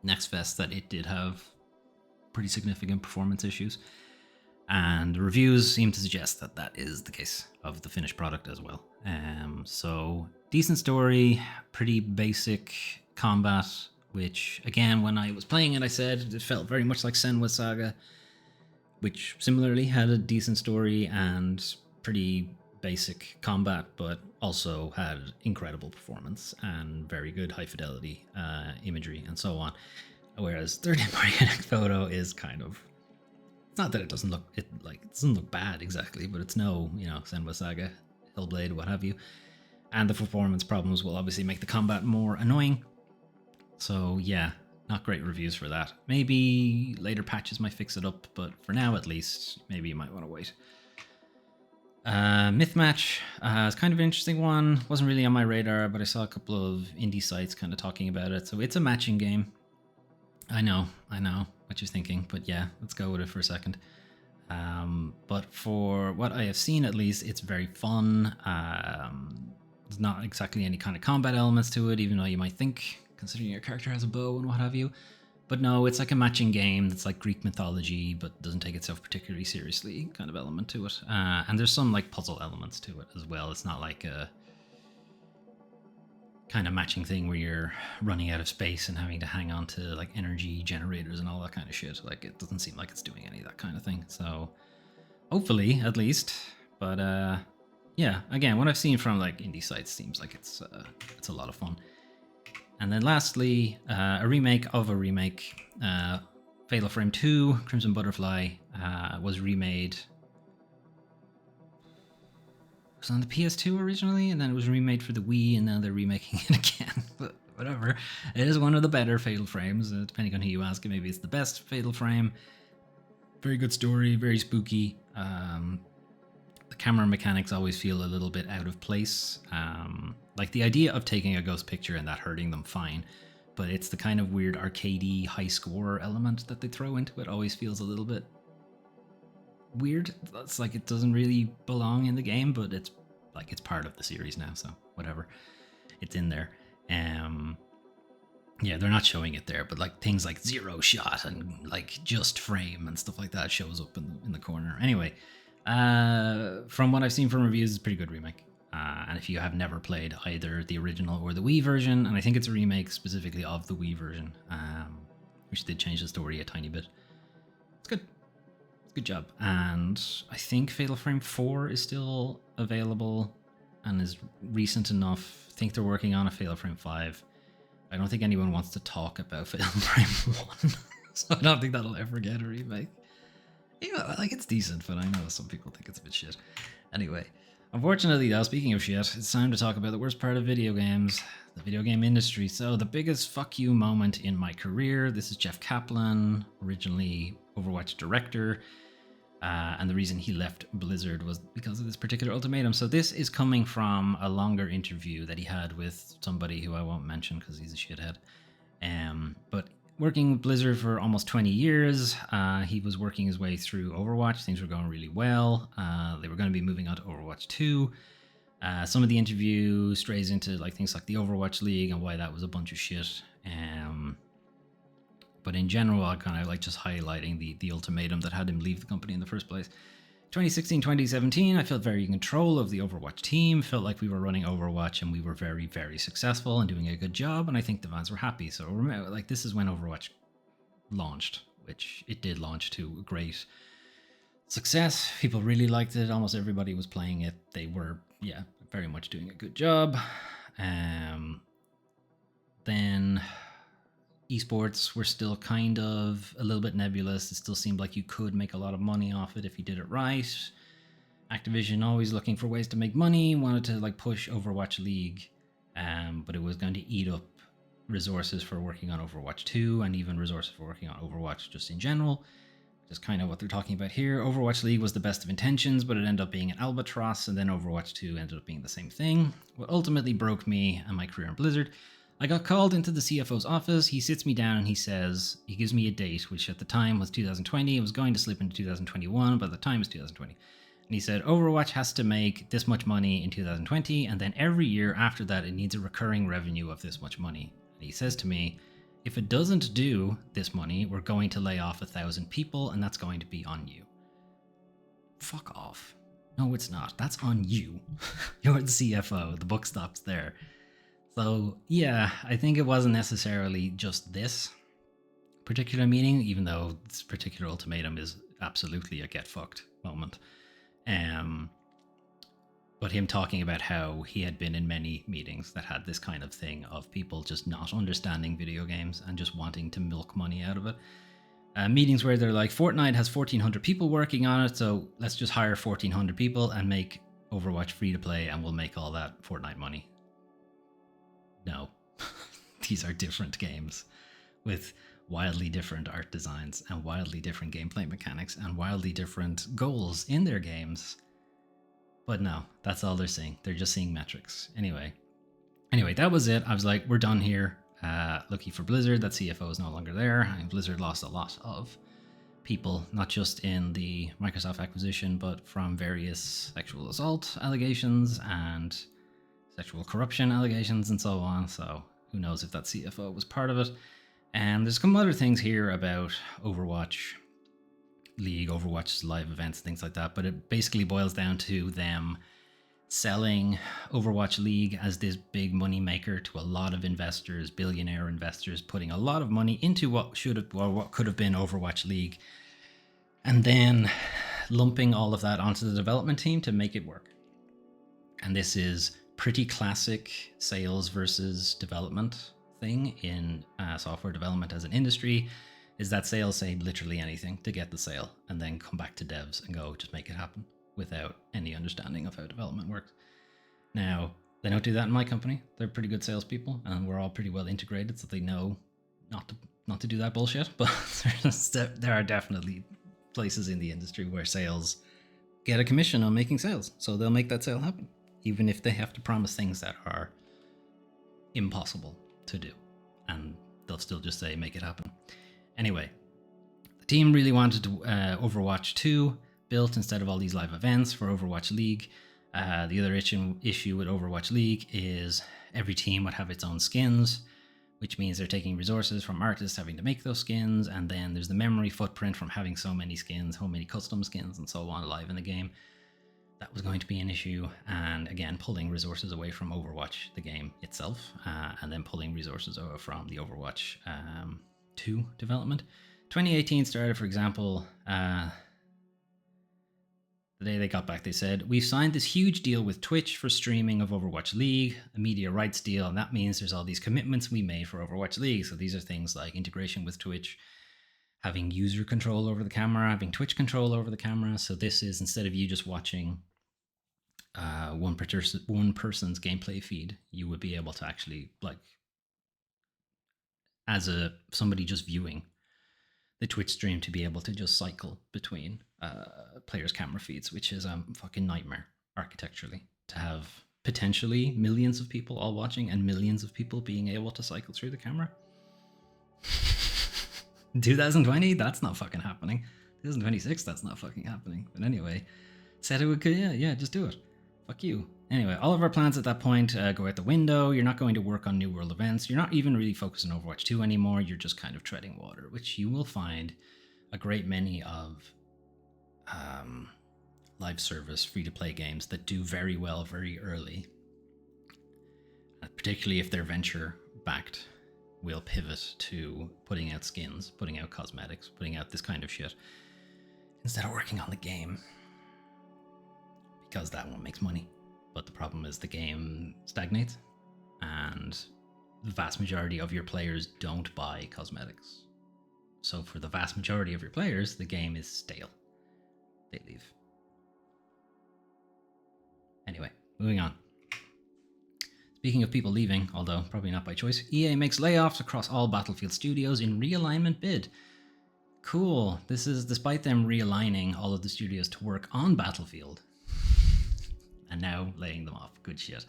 Next Fest that it did have pretty significant performance issues, and the reviews seem to suggest that that is the case of the finished product as well. So decent story, pretty basic combat, which, again, when I was playing it, I said it felt very much like Senwa Saga, which similarly had a decent story and pretty basic combat, but also had incredible performance and very good high-fidelity imagery and so on. Whereas 1348 Photo is kind of... It's not that it doesn't look bad exactly, but it's no, Senwa Saga, Hellblade, what have you. And the performance problems will obviously make the combat more annoying. So yeah, not great reviews for that. Maybe later patches might fix it up, but for now at least, maybe you might want to wait. Mythmatch is kind of an interesting one. Wasn't really on my radar, but I saw a couple of indie sites kind of talking about it. So it's a matching game. I know what you're thinking, but yeah, let's go with it for a second. But for what I have seen, at least, it's very fun. There's not exactly any kind of combat elements to it, even though you might think, considering your character has a bow and what have you. But no, it's like a matching game that's like Greek mythology, but doesn't take itself particularly seriously kind of element to it. And there's some like puzzle elements to it as well. It's not like a kind of matching thing where you're running out of space and having to hang on to like energy generators and all that kind of shit. Like, it doesn't seem like it's doing any of that kind of thing. So hopefully, at least. But yeah, again, what I've seen from like indie sites seems like it's a lot of fun. And then lastly, a remake of a remake. Fatal Frame 2, Crimson Butterfly, was remade. It was on the PS2 originally, and then it was remade for the Wii, and now they're remaking it again. But whatever. It is one of the better Fatal Frames, depending on who you ask. Maybe it's the best Fatal Frame. Very good story, very spooky. the camera mechanics always feel a little bit out of place. Like the idea of taking a ghost picture and that hurting them, fine. But it's the kind of weird arcadey high score element that they throw into it always feels a little bit weird. It's like it doesn't really belong in the game, but it's like it's part of the series now, so whatever. It's in there. Yeah, they're not showing it there, but like things like zero shot and like just frame and stuff like that shows up in the corner. Anyway, from what I've seen from reviews, it's a pretty good remake. And if you have never played either the original or the Wii version, and I think it's a remake specifically of the Wii version, which did change the story a tiny bit, it's good. It's a good job. And I think Fatal Frame 4 is still available and is recent enough. I think they're working on a Fatal Frame 5. I don't think anyone wants to talk about Fatal Frame 1, so I don't think that'll ever get a remake. Yeah, like it's decent, but I know some people think it's a bit shit. Anyway, unfortunately though, speaking of shit, it's time to talk about the worst part of video games, the video game industry. So the biggest fuck you moment in my career. This is Jeff Kaplan, originally Overwatch director. And the reason he left Blizzard was because of this particular ultimatum. So this is coming from a longer interview that he had with somebody who I won't mention because he's a shithead. But working with Blizzard for almost 20 years, he was working his way through Overwatch. Things were going really well. They were going to be moving on to Overwatch 2. Some of the interview strays into like things like the Overwatch League and why that was a bunch of shit. But in general, I kind of like just highlighting the ultimatum that had him leave the company in the first place. 2016, 2017, I felt very in control of the Overwatch team, felt like we were running Overwatch and we were very, very successful and doing a good job, and I think the fans were happy. So remember, like this is when Overwatch launched, which it did launch to great success. People really liked it. Almost everybody was playing it. They were, yeah, very much doing a good job. Then esports were still kind of a little bit nebulous. It still seemed like you could make a lot of money off it if you did it right. Activision always looking for ways to make money, wanted to like push Overwatch League, but it was going to eat up resources for working on Overwatch 2 and even resources for working on Overwatch just in general. Just kind of what they're talking about here. Overwatch League was the best of intentions, but it ended up being an albatross, and then Overwatch 2 ended up being the same thing. What ultimately broke me and my career in Blizzard, I got called into the CFO's office. He sits me down and he gives me a date, which at the time was 2020. It was going to slip into 2021, but at the time it's 2020. And he said, Overwatch has to make this much money in 2020, and then every year after that, it needs a recurring revenue of this much money. And he says to me, if it doesn't do this money, we're going to lay off 1,000 people, and that's going to be on you. Fuck off. No, it's not. That's on you. You're the CFO. The buck stops there. So, yeah, I think it wasn't necessarily just this particular meeting, even though this particular ultimatum is absolutely a get fucked moment. But him talking about how he had been in many meetings that had this kind of thing of people just not understanding video games and just wanting to milk money out of it. Meetings where they're like, Fortnite has 1,400 people working on it, so let's just hire 1,400 people and make Overwatch free to play and we'll make all that Fortnite money. No, these are different games with wildly different art designs and wildly different gameplay mechanics and wildly different goals in their games. But no, that's all they're seeing. They're just seeing metrics. Anyway, that was it. I was like, we're done here. Lucky for Blizzard, that CFO is no longer there. And Blizzard lost a lot of people, not just in the Microsoft acquisition, but from various sexual assault allegations and sexual corruption allegations and so on. So who knows if that CFO was part of it. And there's some other things here about Overwatch League, Overwatch live events, things like that. But it basically boils down to them selling Overwatch League as this big money maker to a lot of investors, billionaire investors, putting a lot of money into what should have or what could have been Overwatch League, and then lumping all of that onto the development team to make it work. And this is pretty classic sales versus development thing in software development as an industry, is that sales say literally anything to get the sale and then come back to devs and go, just make it happen without any understanding of how development works. Now, they don't do that in my company. They're pretty good salespeople and we're all pretty well integrated, so they know not to do that bullshit. But there are definitely places in the industry where sales get a commission on making sales. So they'll make that sale happen, even if they have to promise things that are impossible to do. And they'll still just say, make it happen. Anyway, the team really wanted Overwatch 2 built instead of all these live events for Overwatch League. The other issue with Overwatch League is every team would have its own skins, which means they're taking resources from artists having to make those skins, and then there's the memory footprint from having so many skins, so many custom skins, and so on live in the game. That was going to be an issue, and again, pulling resources away from Overwatch, the game itself, and then pulling resources over from the Overwatch 2 development. 2018 started, for example, the day they got back, they said, we've signed this huge deal with Twitch for streaming of Overwatch League, a media rights deal, and that means there's all these commitments we made for Overwatch League. So these are things like integration with Twitch, having user control over the camera, having Twitch control over the camera. So this is, instead of you just watching one person's gameplay feed, you would be able to actually, like, as somebody just viewing the Twitch stream, to be able to just cycle between players' camera feeds, which is a fucking nightmare architecturally, to have potentially millions of people all watching and millions of people being able to cycle through the camera. 2020, that's not fucking happening. 2026, that's not fucking happening. But anyway, said it would, yeah, just do it. Fuck you. Anyway, all of our plans at that point go out the window. You're not going to work on New World events. You're not even really focused on Overwatch 2 anymore. You're just kind of treading water, which you will find a great many of live service free-to-play games that do very well very early. Particularly if they're venture-backed, will pivot to putting out skins, putting out cosmetics, putting out this kind of shit, instead of working on the game. Because that one makes money. But the problem is the game stagnates, and the vast majority of your players don't buy cosmetics. So for the vast majority of your players, the game is stale. They leave. Anyway, moving on. Speaking of people leaving, although probably not by choice, EA makes layoffs across all Battlefield studios in realignment bid. Cool. This is despite them realigning all of the studios to work on Battlefield. And now laying them off. Good shit.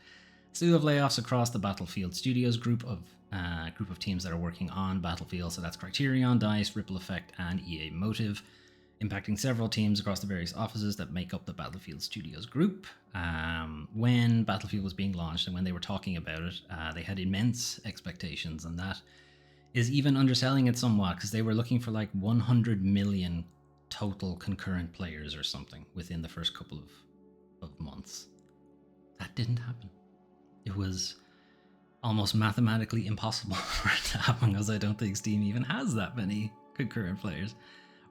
Slew of layoffs across the Battlefield Studios group of teams that are working on Battlefield. So that's Criterion, DICE, Ripple Effect, and EA Motive, impacting several teams across the various offices that make up the Battlefield Studios group. When Battlefield was being launched and when they were talking about it, they had immense expectations, and that is even underselling it somewhat, because they were looking for like 100 million total concurrent players or something within the first couple of months. That didn't happen. It was almost mathematically impossible for it to happen, because I don't think Steam even has that many concurrent players.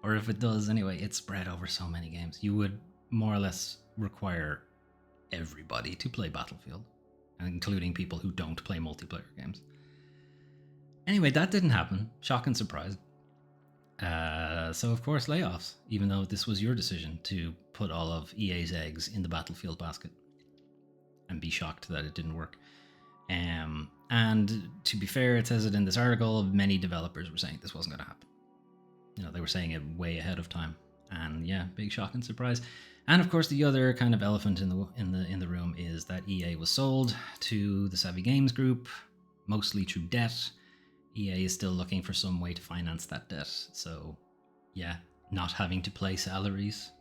Or if it does, anyway, it's spread over so many games. You would more or less require everybody to play Battlefield, including people who don't play multiplayer games. Anyway, that didn't happen. Shock and surprise. So of course layoffs, even though this was your decision to put all of EA's eggs in the Battlefield basket and be shocked that it didn't work. And to be fair, it says it in this article, many developers were saying this wasn't going to happen. You know, they were saying it way ahead of time. And yeah, big shock and surprise. And of course, the other kind of elephant in the room is that EA was sold to the Savvy Games Group, mostly through debt. EA is still looking for some way to finance that debt. So yeah, not having to pay salaries,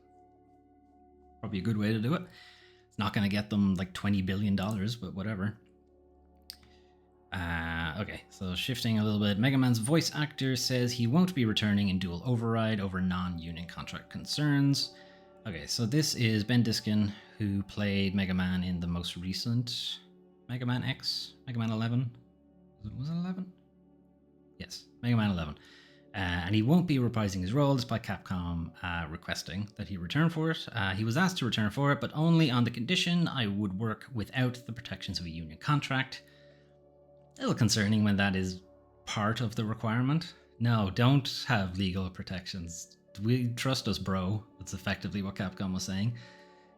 probably a good way to do it. It's not going to get them like $20 billion, but whatever. Okay, so shifting a little bit. Mega Man's voice actor says he won't be returning in Dual Override over non-union contract concerns. Okay, so this is Ben Diskin, who played Mega Man in the most recent Mega Man X, Mega Man 11. Was it 11? Yes, Mega Man 11. And he won't be reprising his role despite Capcom requesting that he return for it. He was asked to return for it, but only on the condition I would work without the protections of a union contract. A little concerning when that is part of the requirement. No, don't have legal protections. We trust us, bro. That's effectively what Capcom was saying.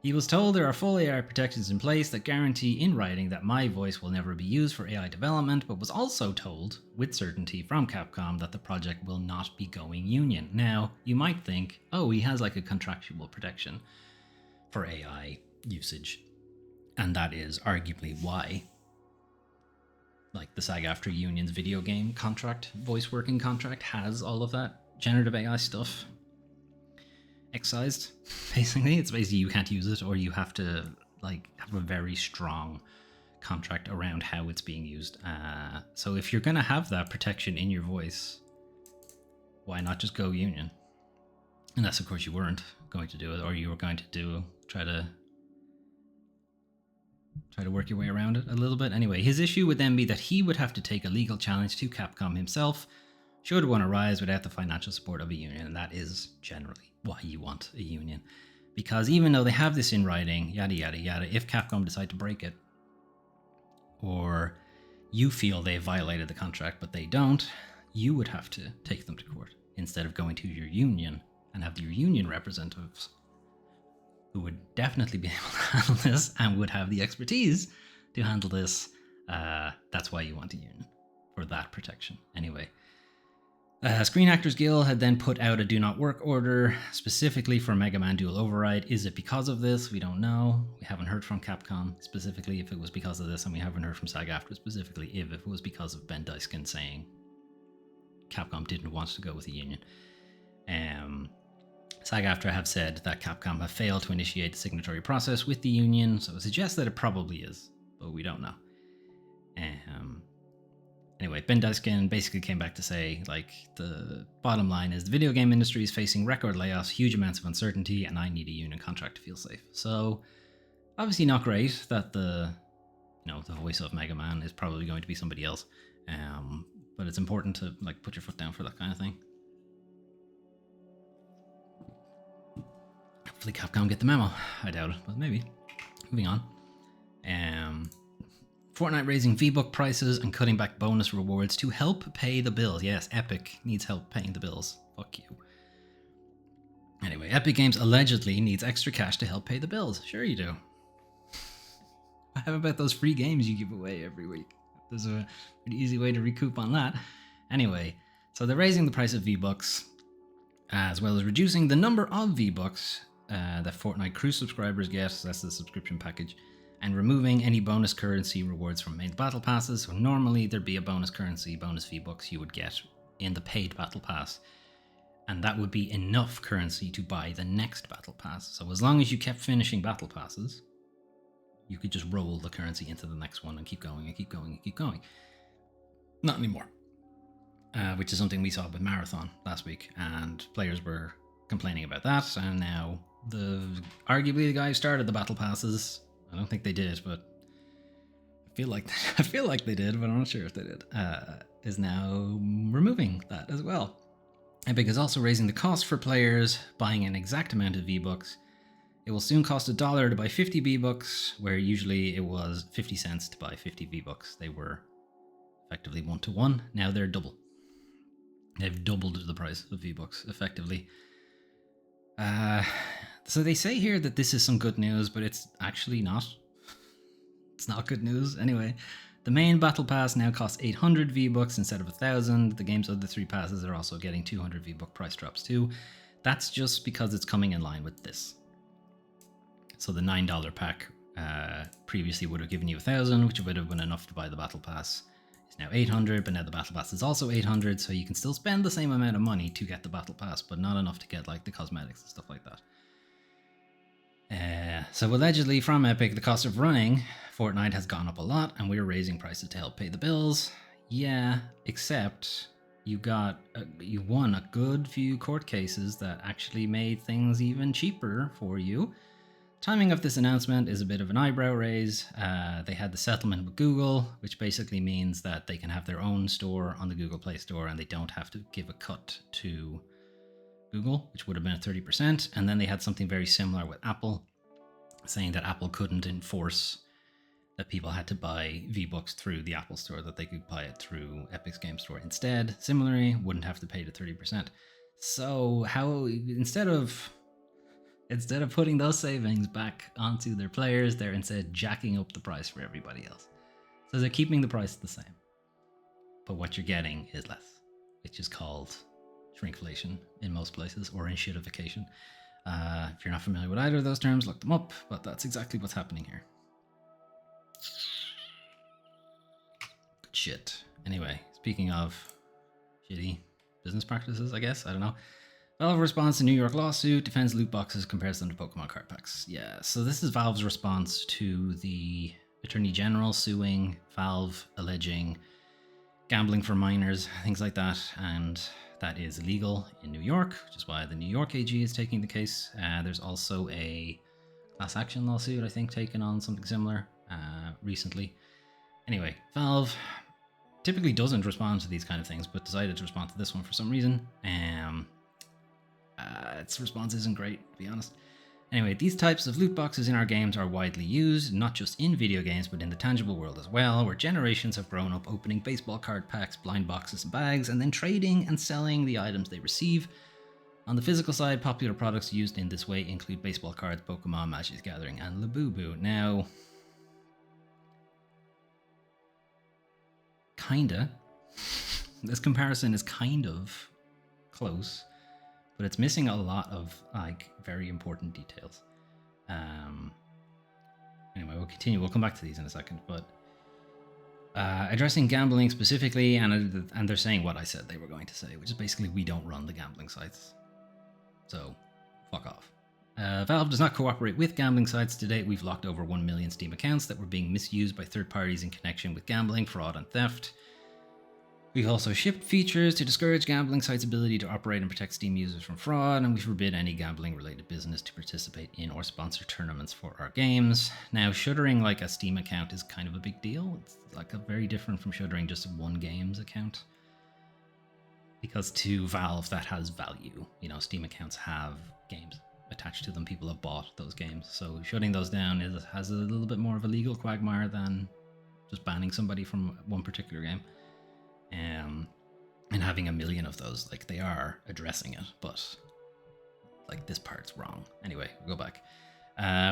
He was told there are full AI protections in place that guarantee in writing that my voice will never be used for AI development, but was also told with certainty from Capcom that the project will not be going union. Now, you might think, oh, he has like a contractual protection. for AI usage. And that is arguably why, like, the SAG-AFTRA union's video game contract, voice working contract, has all of that generative AI stuff excised. Basically, it's basically you can't use it, or you have to like have a very strong contract around how it's being used. So if you're gonna have that protection in your voice, why not just go union? Unless, of course, you weren't going to do it, or you were going to try to work your way around it a little bit. Anyway, his issue would then be that he would have to take a legal challenge to Capcom himself should one arise without the financial support of a union, and that is generally why you want a union. Because even though they have this in writing, yada yada yada, if Capcom decide to break it, or you feel they violated the contract but they don't, you would have to take them to court instead of going to your union and have your union representatives, who would definitely be able to handle this and would have the expertise to handle this. That's why you want a union, for that protection. Anyway, Screen Actors Guild had then put out a do not work order specifically for Mega Man Dual Override. Is it because of this? We don't know. We haven't heard from Capcom specifically if it was because of this, and we haven't heard from SAG-AFTRA specifically if it was because of Ben Dyskin saying Capcom didn't want to go with a union. SAG-AFTRA have said that Capcom have failed to initiate the signatory process with the union, so it suggests that it probably is, but we don't know. Anyway, Ben Dyskin basically came back to say, like, the bottom line is the video game industry is facing record layoffs, huge amounts of uncertainty, and I need a union contract to feel safe. So, obviously not great that the voice of Mega Man is probably going to be somebody else, but it's important to, like, put your foot down for that kind of thing. Hopefully Capcom get the memo. I doubt it, but maybe. Moving on. Fortnite raising V-Buck prices and cutting back bonus rewards to help pay the bills. Yes, Epic needs help paying the bills. Fuck you. Anyway, Epic Games allegedly needs extra cash to help pay the bills. Sure you do. How about those free games you give away every week? There's a pretty easy way to recoup on that. Anyway, so they're raising the price of V-Bucks, as well as reducing the number of V-Bucks that Fortnite Crew subscribers get. So that's the subscription package. And removing any bonus currency rewards from main battle passes. So normally there'd be a bonus currency, bonus V-Bucks you would get in the paid battle pass. And that would be enough currency to buy the next battle pass. So as long as you kept finishing battle passes, you could just roll the currency into the next one and keep going and keep going and keep going. Not anymore. Which is something we saw with Marathon last week. And players were complaining about that. And now arguably the guy who started the battle passes, I don't think they did, but I feel like they did, but I'm not sure if they did, is now removing that as well. Epic is also raising the cost for players buying an exact amount of V-Bucks. It will soon cost $1 to buy 50 V-Bucks, where usually it was 50 cents to buy 50 V-Bucks. They were effectively 1-to-1. Now they're double. They've doubled the price of V-Bucks, effectively. So they say here that this is some good news, but it's actually not. It's not good news. Anyway, the main battle pass now costs 800 V-Bucks instead of 1,000. The game's other 3 passes are also getting 200 V-Buck price drops too. That's just because it's coming in line with this. So the $9 pack previously would have given you 1,000, which would have been enough to buy the battle pass. It's now 800, but now the battle pass is also 800, so you can still spend the same amount of money to get the battle pass, but not enough to get like the cosmetics and stuff like that. So allegedly from Epic, the cost of running Fortnite has gone up a lot, and we're raising prices to help pay the bills. Yeah, except you won a good few court cases that actually made things even cheaper for you. Timing of this announcement is a bit of an eyebrow raise. They had the settlement with Google, which basically means that they can have their own store on the Google Play Store and they don't have to give a cut to Google, which would have been at 30%. And then they had something very similar with Apple, saying that Apple couldn't enforce that people had to buy V-Bucks through the Apple Store, that they could buy it through Epic's Game Store instead. Similarly, wouldn't have to pay the 30%. So how, instead of putting those savings back onto their players, they're instead jacking up the price for everybody else. So they're keeping the price the same, but what you're getting is less, which is called shrinkflation in most places, or enshittification. If you're not familiar with either of those terms, look them up, but that's exactly what's happening here. Good shit. Anyway, speaking of shitty business practices, I guess, I don't know. Valve responds to New York lawsuit, defends loot boxes, compares them to Pokemon card packs. Yeah, so this is Valve's response to the Attorney General suing Valve, alleging gambling for minors, things like that, and that is illegal in New York, which is why the New York AG is taking the case. There's also a class action lawsuit, I think, taken on something similar recently. Anyway, Valve typically doesn't respond to these kind of things, but decided to respond to this one for some reason. Its response isn't great, to be honest. Anyway, these types of loot boxes in our games are widely used, not just in video games, but in the tangible world as well, where generations have grown up opening baseball card packs, blind boxes, and bags, and then trading and selling the items they receive. On the physical side, popular products used in this way include baseball cards, Pokemon, Magic the Gathering, and Labubu. Now, kinda. This comparison is kind of close, but it's missing a lot of very important details. Anyway, we'll continue. We'll come back to these in a second, but addressing gambling specifically, and they're saying what I said they were going to say, which is basically we don't run the gambling sites, so fuck off. Valve does not cooperate with gambling sites. To date, we've locked over 1 million Steam accounts that were being misused by third parties in connection with gambling, fraud, and theft. We've also shipped features to discourage gambling sites' ability to operate and protect Steam users from fraud, and we forbid any gambling-related business to participate in or sponsor tournaments for our games. Now, shuttering like a Steam account is kind of a big deal. It's like very different from shuttering just one game's account, because to Valve that has value. You know, Steam accounts have games attached to them. People have bought those games, so shutting those down has a little bit more of a legal quagmire than just banning somebody from one particular game. And having a million of those, like, they are addressing it, but like this part's wrong. Anyway, we'll go back.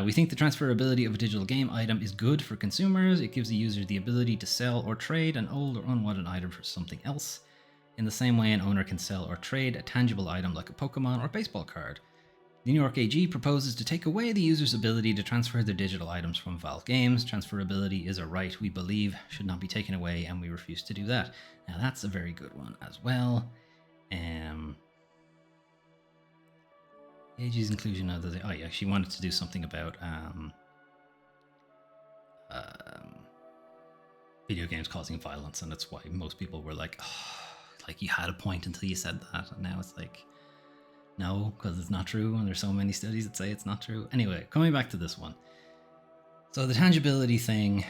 We think the transferability of a digital game item is good for consumers. It gives the user the ability to sell or trade an old or unwanted item for something else, in the same way an owner can sell or trade a tangible item like a Pokemon or baseball card. The New York AG proposes to take away the user's ability to transfer their digital items from Valve games. Transferability is a right we believe should not be taken away, and we refuse to do that. Now, that's a very good one as well. The AG's inclusion of the... Oh, yeah, she wanted to do something about video games causing violence, and that's why most people were like, oh, like, you had a point until you said that, and now it's like... No, because it's not true, and there's so many studies that say it's not true. Anyway, coming back to this one. So the tangibility thing,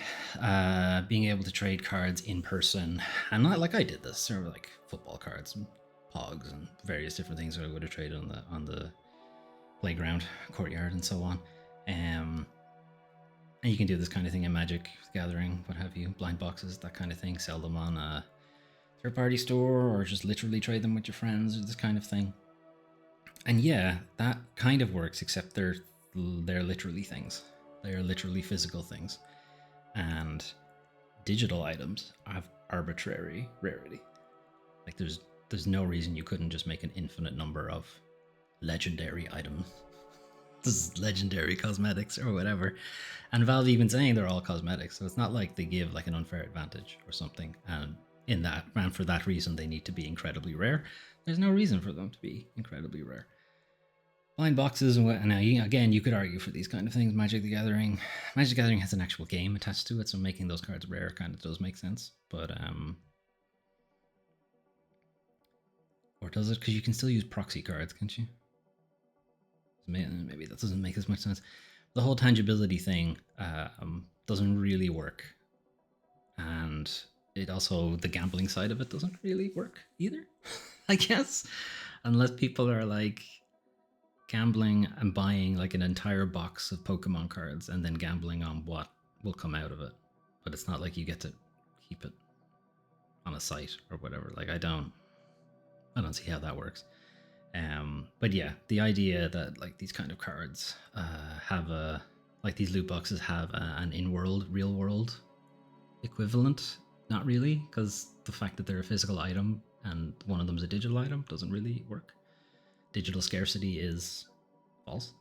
being able to trade cards in person, and not like I did this, sort of like football cards and pogs and various different things that I would have traded on the playground, courtyard, and so on. And you can do this kind of thing in Magic the Gathering, what have you, blind boxes, that kind of thing. Sell them on a third-party store, or just literally trade them with your friends, or this kind of thing. And yeah, that kind of works, except they're literally things. They're literally physical things. And digital items have arbitrary rarity. Like there's no reason you couldn't just make an infinite number of legendary items. This is legendary cosmetics or whatever. And Valve even saying they're all cosmetics, so it's not like they give like an unfair advantage or something. And for that reason they need to be incredibly rare. There's no reason for them to be incredibly rare. Blind boxes, and now again, you could argue for these kind of things. Magic the Gathering has an actual game attached to it, so making those cards rare kind of does make sense. But or does it? Because you can still use proxy cards, can't you? Maybe that doesn't make as much sense. The whole tangibility thing doesn't really work, and it also, the gambling side of it doesn't really work either. I guess, unless people are like gambling and buying like an entire box of Pokemon cards and then gambling on what will come out of it. But it's not like you get to keep it on a site or whatever. Like I don't see how that works. But yeah, the idea that like these kind of cards like these loot boxes have an in-world, real-world equivalent. Not really, because the fact that they're a physical item and one of them is a digital item doesn't really work. Digital scarcity is false.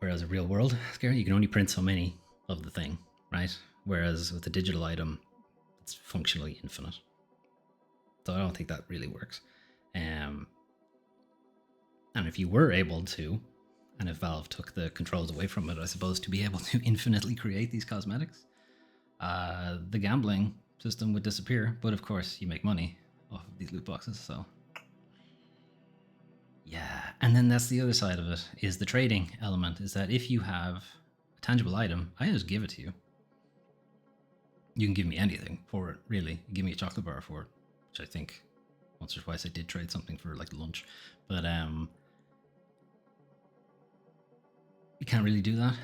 Whereas a real world scary, you can only print so many of the thing, right? Whereas with a digital item, it's functionally infinite. So I don't think that really works. And if you were able to, and if Valve took the controls away from it, I suppose, to be able to infinitely create these cosmetics, the gambling system would disappear. But of course, you make money off of these loot boxes, so yeah. And then that's the other side of it, is the trading element, is that if you have a tangible item, I just give it to you. You can give me anything for it, really. Give me a chocolate bar for it, which I think once or twice I did trade something for like lunch. But you can't really do that,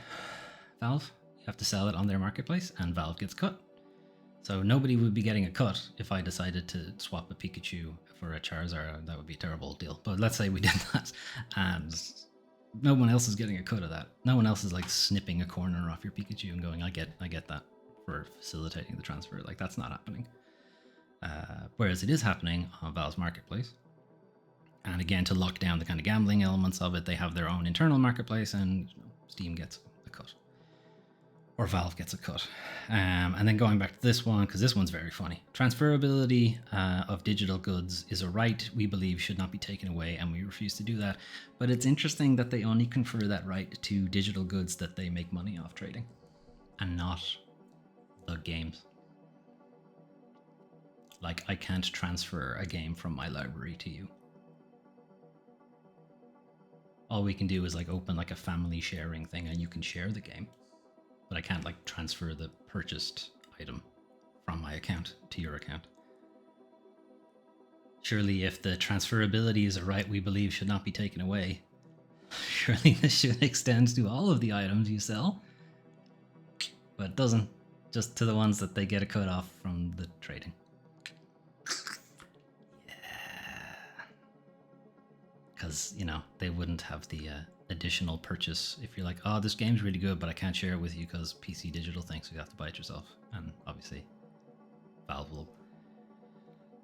Valve. You have to sell it on their marketplace, and Valve gets cut. So nobody would be getting a cut if I decided to swap a Pikachu for a Charizard. That would be a terrible deal. But let's say we did that, and no one else is getting a cut of that. No one else is like snipping a corner off your Pikachu and going, I get that for facilitating the transfer. Like, that's not happening. Whereas it is happening on Valve's marketplace. And again, to lock down the kind of gambling elements of it, they have their own internal marketplace, and Steam gets a cut. Or Valve gets a cut. And then going back to this one, because this one's very funny. Transferability of digital goods is a right we believe should not be taken away, and we refuse to do that. But it's interesting that they only confer that right to digital goods that they make money off trading, and not the games. Like, I can't transfer a game from my library to you. All we can do is like open like a family sharing thing, and you can share the game. But I can't like transfer the purchased item from my account to your account. Surely if the transferability is a right we believe should not be taken away, surely this should extend to all of the items you sell. But it doesn't. Just to the ones that they get a cut off from the trading. Yeah. Because, you know, they wouldn't have the additional purchase if you're like, oh, this game's really good, but I can't share it with you because PC Digital thinks you have to buy it yourself. And obviously, Valve will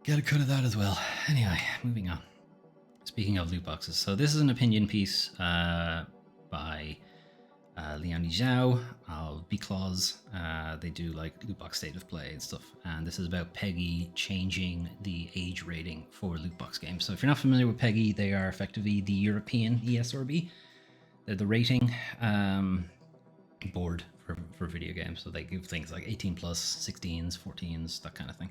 get a cut of that as well. Anyway, moving on. Speaking of loot boxes, so this is an opinion piece by Leonie Zhao of B-Clause. They do like loot box state of play and stuff, and this is about PEGI changing the age rating for loot box games. So if you're not familiar with PEGI, they are effectively the European ESRB. They're the rating board for video games. So they give things like 18 plus, 16s, 14s, that kind of thing.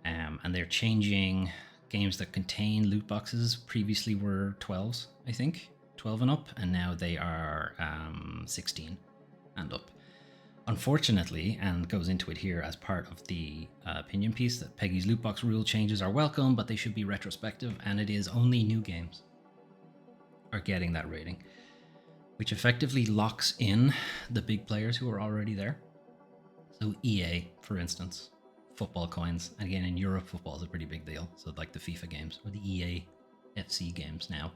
And they're changing games that contain loot boxes. Previously were 12s, I think, 12 and up, and now they are 16 and up. Unfortunately, and goes into it here as part of the opinion piece, that PEGI's loot box rule changes are welcome, but they should be retrospective, and it is only new games are getting that rating, which effectively locks in the big players who are already there. So EA, for instance, football coins, and again in Europe, football is a pretty big deal. So like the FIFA games or the EA FC games now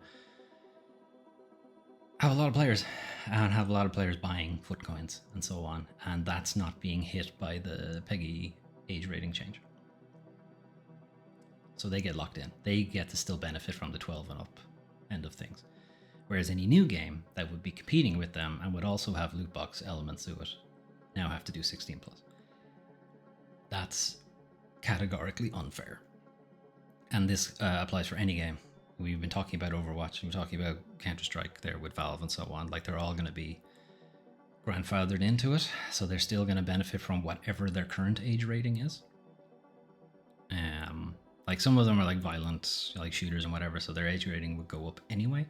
have a lot of players, and have a lot of players buying foot coins and so on, and that's not being hit by the PEGI age rating change. So they get locked in. They get to still benefit from the 12 and up end of things. Whereas any new game that would be competing with them and would also have loot box elements to it now have to do 16 plus. That's categorically unfair. And this applies for any game. We've been talking about Overwatch, we're talking about Counter-Strike there with Valve and so on. Like, they're all going to be grandfathered into it, so they're still going to benefit from whatever their current age rating is. Like, some of them are like violent, like shooters and whatever, so their age rating would go up anyway.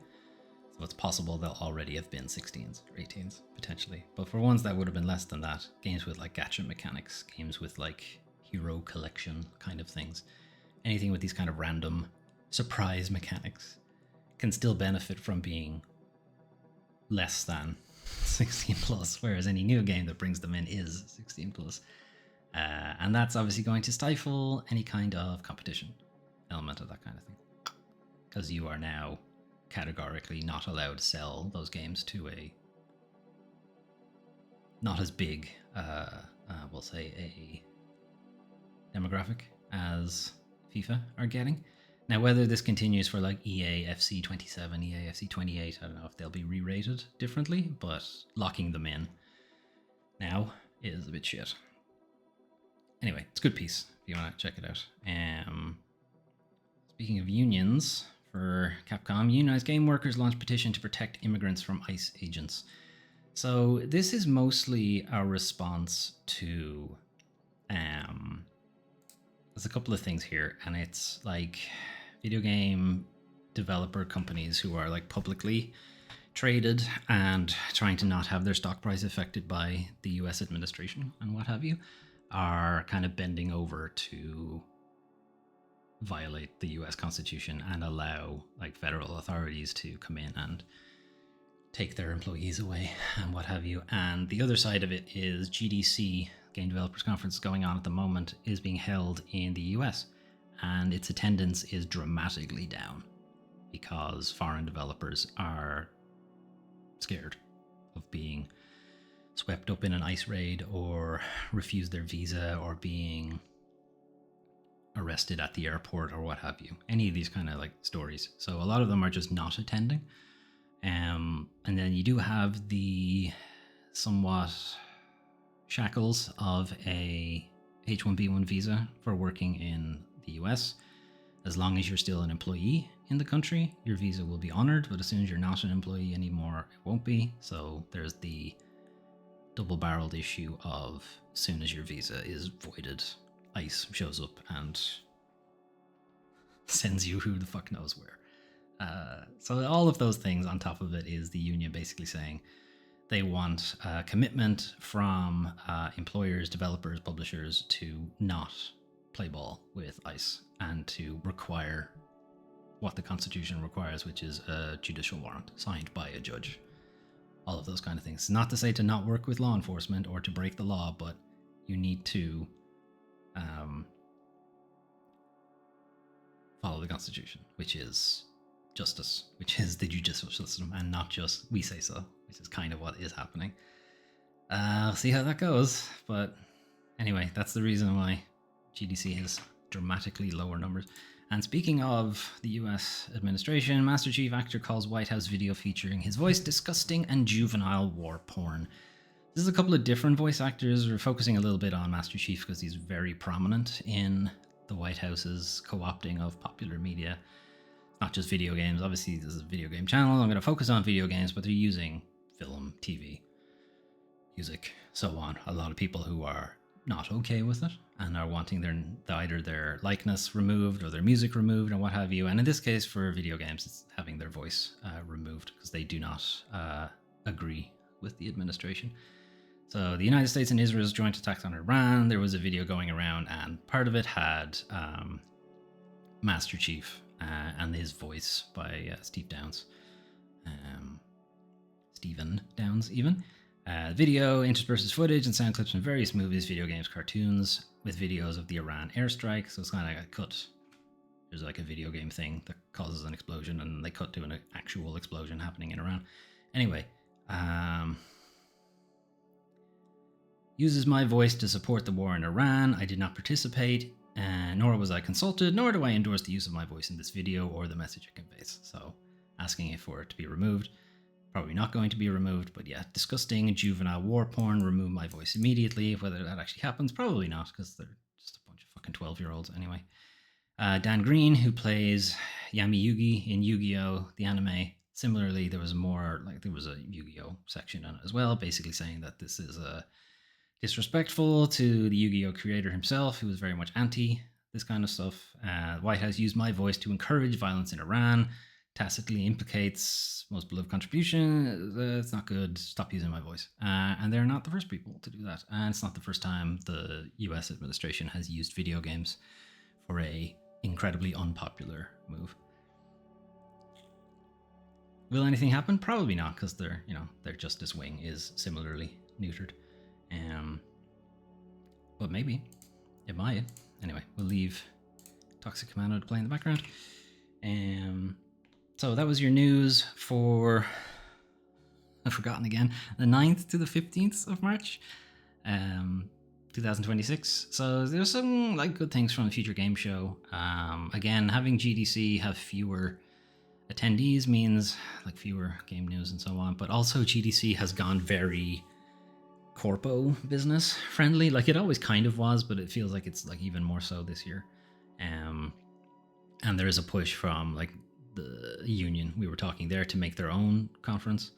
So it's possible they'll already have been 16s or 18s, potentially. But for ones that would have been less than that, games with like gacha mechanics, games with like hero collection kind of things, anything with these kind of random surprise mechanics can still benefit from being less than 16 plus, whereas any new game that brings them in is 16 plus. And that's obviously going to stifle any kind of competition element of that kind of thing, because you are now categorically not allowed to sell those games to a not as big, we'll say, a demographic as FIFA are getting. Now, whether this continues for like EA FC 27, EA FC 28, I don't know if they'll be re-rated differently, but locking them in now is a bit shit. Anyway, it's a good piece if you want to check it out. Speaking of unions, for Capcom, unionized game workers launched petition to protect immigrants from ICE agents. So this is mostly a response to there's a couple of things here, and it's like video game developer companies who are like publicly traded and trying to not have their stock price affected by the US administration and what have you, are kind of bending over to violate the US Constitution and allow like federal authorities to come in and take their employees away and what have you. And the other side of it is GDC, Game Developers Conference, going on at the moment, is being held in the US, and its attendance is dramatically down because foreign developers are scared of being swept up in an ICE raid or refuse their visa or being arrested at the airport or what have you. Any of these kind of like stories. So a lot of them are just not attending. And then you do have the somewhat shackles of a H-1B1 visa for working in the US. As long as you're still an employee in the country, your visa will be honored, but as soon as you're not an employee anymore, it won't be. So there's the double-barreled issue of as soon as your visa is voided, ICE shows up and sends you who the fuck knows where. So all of those things on top of it is the union basically saying they want a commitment from employers, developers, publishers to not play ball with ICE and to require what the Constitution requires, which is a judicial warrant signed by a judge. All of those kind of things. Not to say to not work with law enforcement or to break the law, but you need to follow the Constitution, which is justice, which is the judicial system, and not just we say so, which is kind of what is happening. I'll see how that goes, but anyway, that's the reason why GDC has dramatically lower numbers. And speaking of the US administration, Master Chief actor calls White House video featuring his voice disgusting and juvenile war porn. This is a couple of different voice actors. We're focusing a little bit on Master Chief because he's very prominent in the White House's co-opting of popular media. Not just video games. Obviously, this is a video game channel. I'm going to focus on video games, but they're using film, TV, music, so on. A lot of people who are not okay with it and are wanting either their likeness removed or their music removed and what have you. And in this case, for video games, it's having their voice removed because they do not agree with the administration. So the United States and Israel's joint attack on Iran, there was a video going around, and part of it had Master Chief and his voice by Steve Downs. Stephen Downs, even. Video intersperses footage and sound clips from various movies, video games, cartoons, with videos of the Iran airstrike. So it's kind of like a cut. There's like a video game thing that causes an explosion, and they cut to an actual explosion happening in Iran. Anyway, uses my voice to support the war in Iran. I did not participate, nor was I consulted, nor do I endorse the use of my voice in this video or the message it conveys. So asking for it to be removed. Probably not going to be removed, but yeah, disgusting juvenile war porn, remove my voice immediately. Whether that actually happens, probably not, because they're just a bunch of fucking 12-year-olds anyway. Dan Green, who plays Yami Yugi in Yu-Gi-Oh! The anime. Similarly, there was a Yu-Gi-Oh! Section on it as well, basically saying that this is disrespectful to the Yu-Gi-Oh! Creator himself, who was very much anti this kind of stuff. White House used my voice to encourage violence in Iran, tacitly implicates most beloved contribution. It's not good. Stop using my voice. And they're not the first people to do that. And it's not the first time the US administration has used video games for a incredibly unpopular move. Will anything happen? Probably not, because their justice wing is similarly neutered. But maybe it might. Anyway, we'll leave Toxic Commando to play in the background. So that was your news for, I've forgotten again, the 9th to the 15th of March. 2026. So there's some like good things from the Future Game Show. Again, having GDC have fewer attendees means like fewer game news and so on, but also GDC has gone very corpo business friendly. Like it always kind of was, but it feels like it's like even more so this year. And there is a push from like the union we were talking there to make their own conference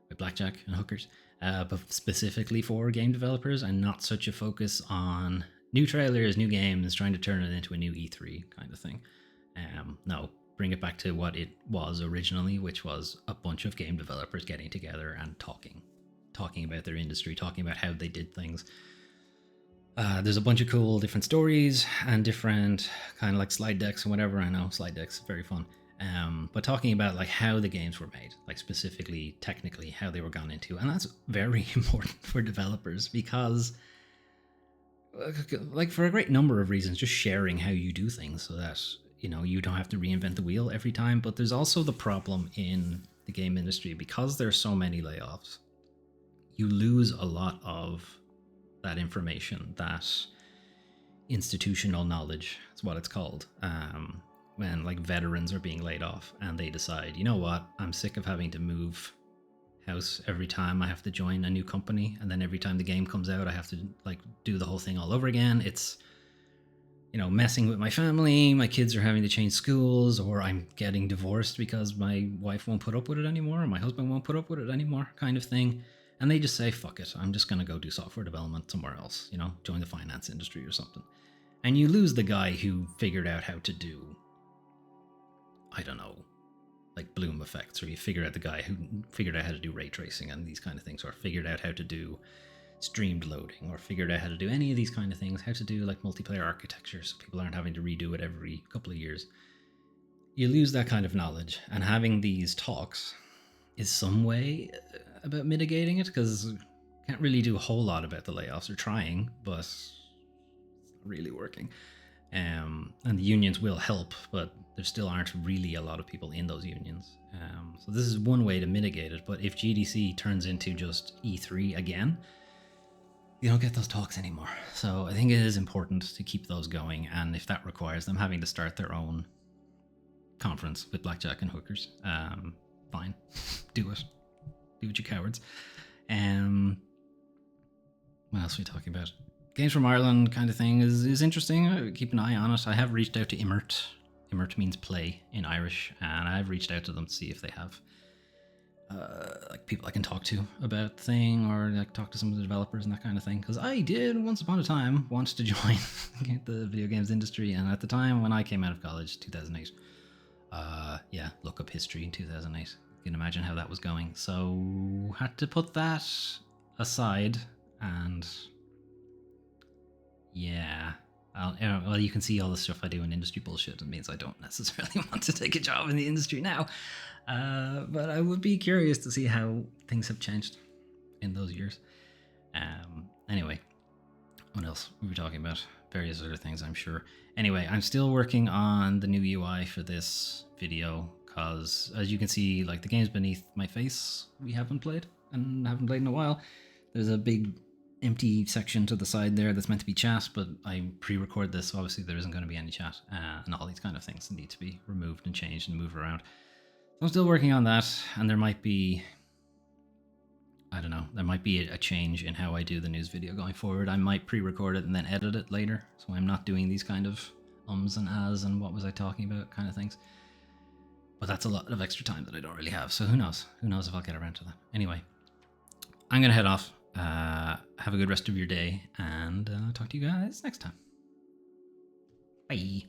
with blackjack and hookers, but specifically for game developers, and not such a focus on new trailers, new games, trying to turn it into a new E3 kind of thing. No, bring it back to what it was originally, which was a bunch of game developers getting together and talking about their industry, talking about how they did things. There's a bunch of cool different stories and different kind of like slide decks and whatever. I know slide decks are very fun. But talking about like how the games were made, like specifically technically how they were gone into, and that's very important for developers because like for a great number of reasons, just sharing how you do things so that you don't have to reinvent the wheel every time. But there's also the problem in the game industry, because there's so many layoffs, you lose a lot of that information, that institutional knowledge is what it's called. When like veterans are being laid off and they decide, you know what, I'm sick of having to move house every time I have to join a new company, and then every time the game comes out I have to like do the whole thing all over again. It's messing with my family, my kids are having to change schools, or I'm getting divorced because my wife won't put up with it anymore, or my husband won't put up with it anymore, kind of thing. And they just say, fuck it, I'm just gonna go do software development somewhere else, join the finance industry or something. And you lose the guy who figured out how to do, I don't know, like bloom effects, or you figured out the guy who figured out how to do ray tracing and these kind of things, or figured out how to do streamed loading, or figured out how to do any of these kind of things, how to do like multiplayer architecture so people aren't having to redo it every couple of years. You lose that kind of knowledge, and having these talks is some way about mitigating it, because can't really do a whole lot about the layoffs. They're trying, but it's not really working. And the unions will help, but there still aren't really a lot of people in those unions. So this is one way to mitigate it. But if GDC turns into just E3 again, you don't get those talks anymore. So I think it is important to keep those going. And if that requires them having to start their own conference with blackjack and hookers, fine, do it. Do it, you cowards. What else are we talking about? Games from Ireland kind of thing is interesting. Keep an eye on it. I have reached out to Immert. Immert means play in Irish, and I've reached out to them to see if they have like people I can talk to about the thing, or like talk to some of the developers and that kind of thing. Because I did once upon a time want to join the video games industry, and at the time when I came out of college, 2008. Look up history in 2008. You can imagine how that was going. So had to put that aside, and yeah. Well, you can see all the stuff I do in industry bullshit. It means I don't necessarily want to take a job in the industry now. But I would be curious to see how things have changed in those years. Anyway, what else were we talking about? Various other things, I'm sure. Anyway, I'm still working on the new UI for this video, because as you can see, like the games beneath my face, we haven't played in a while. There's a big empty section to the side there that's meant to be chat, but I pre-record this, so obviously there isn't going to be any chat, and all these kind of things need to be removed and changed and moved around. So I'm still working on that, and there might be, I don't know, there might be a change in how I do the news video going forward. I might pre-record it and then edit it later, so I'm not doing these kind of ums and ahs and what was I talking about kind of things. But that's a lot of extra time that I don't really have, so who knows? Who knows if I'll get around to that. Anyway, I'm going to head off. Have a good rest of your day, and talk to you guys next time. Bye.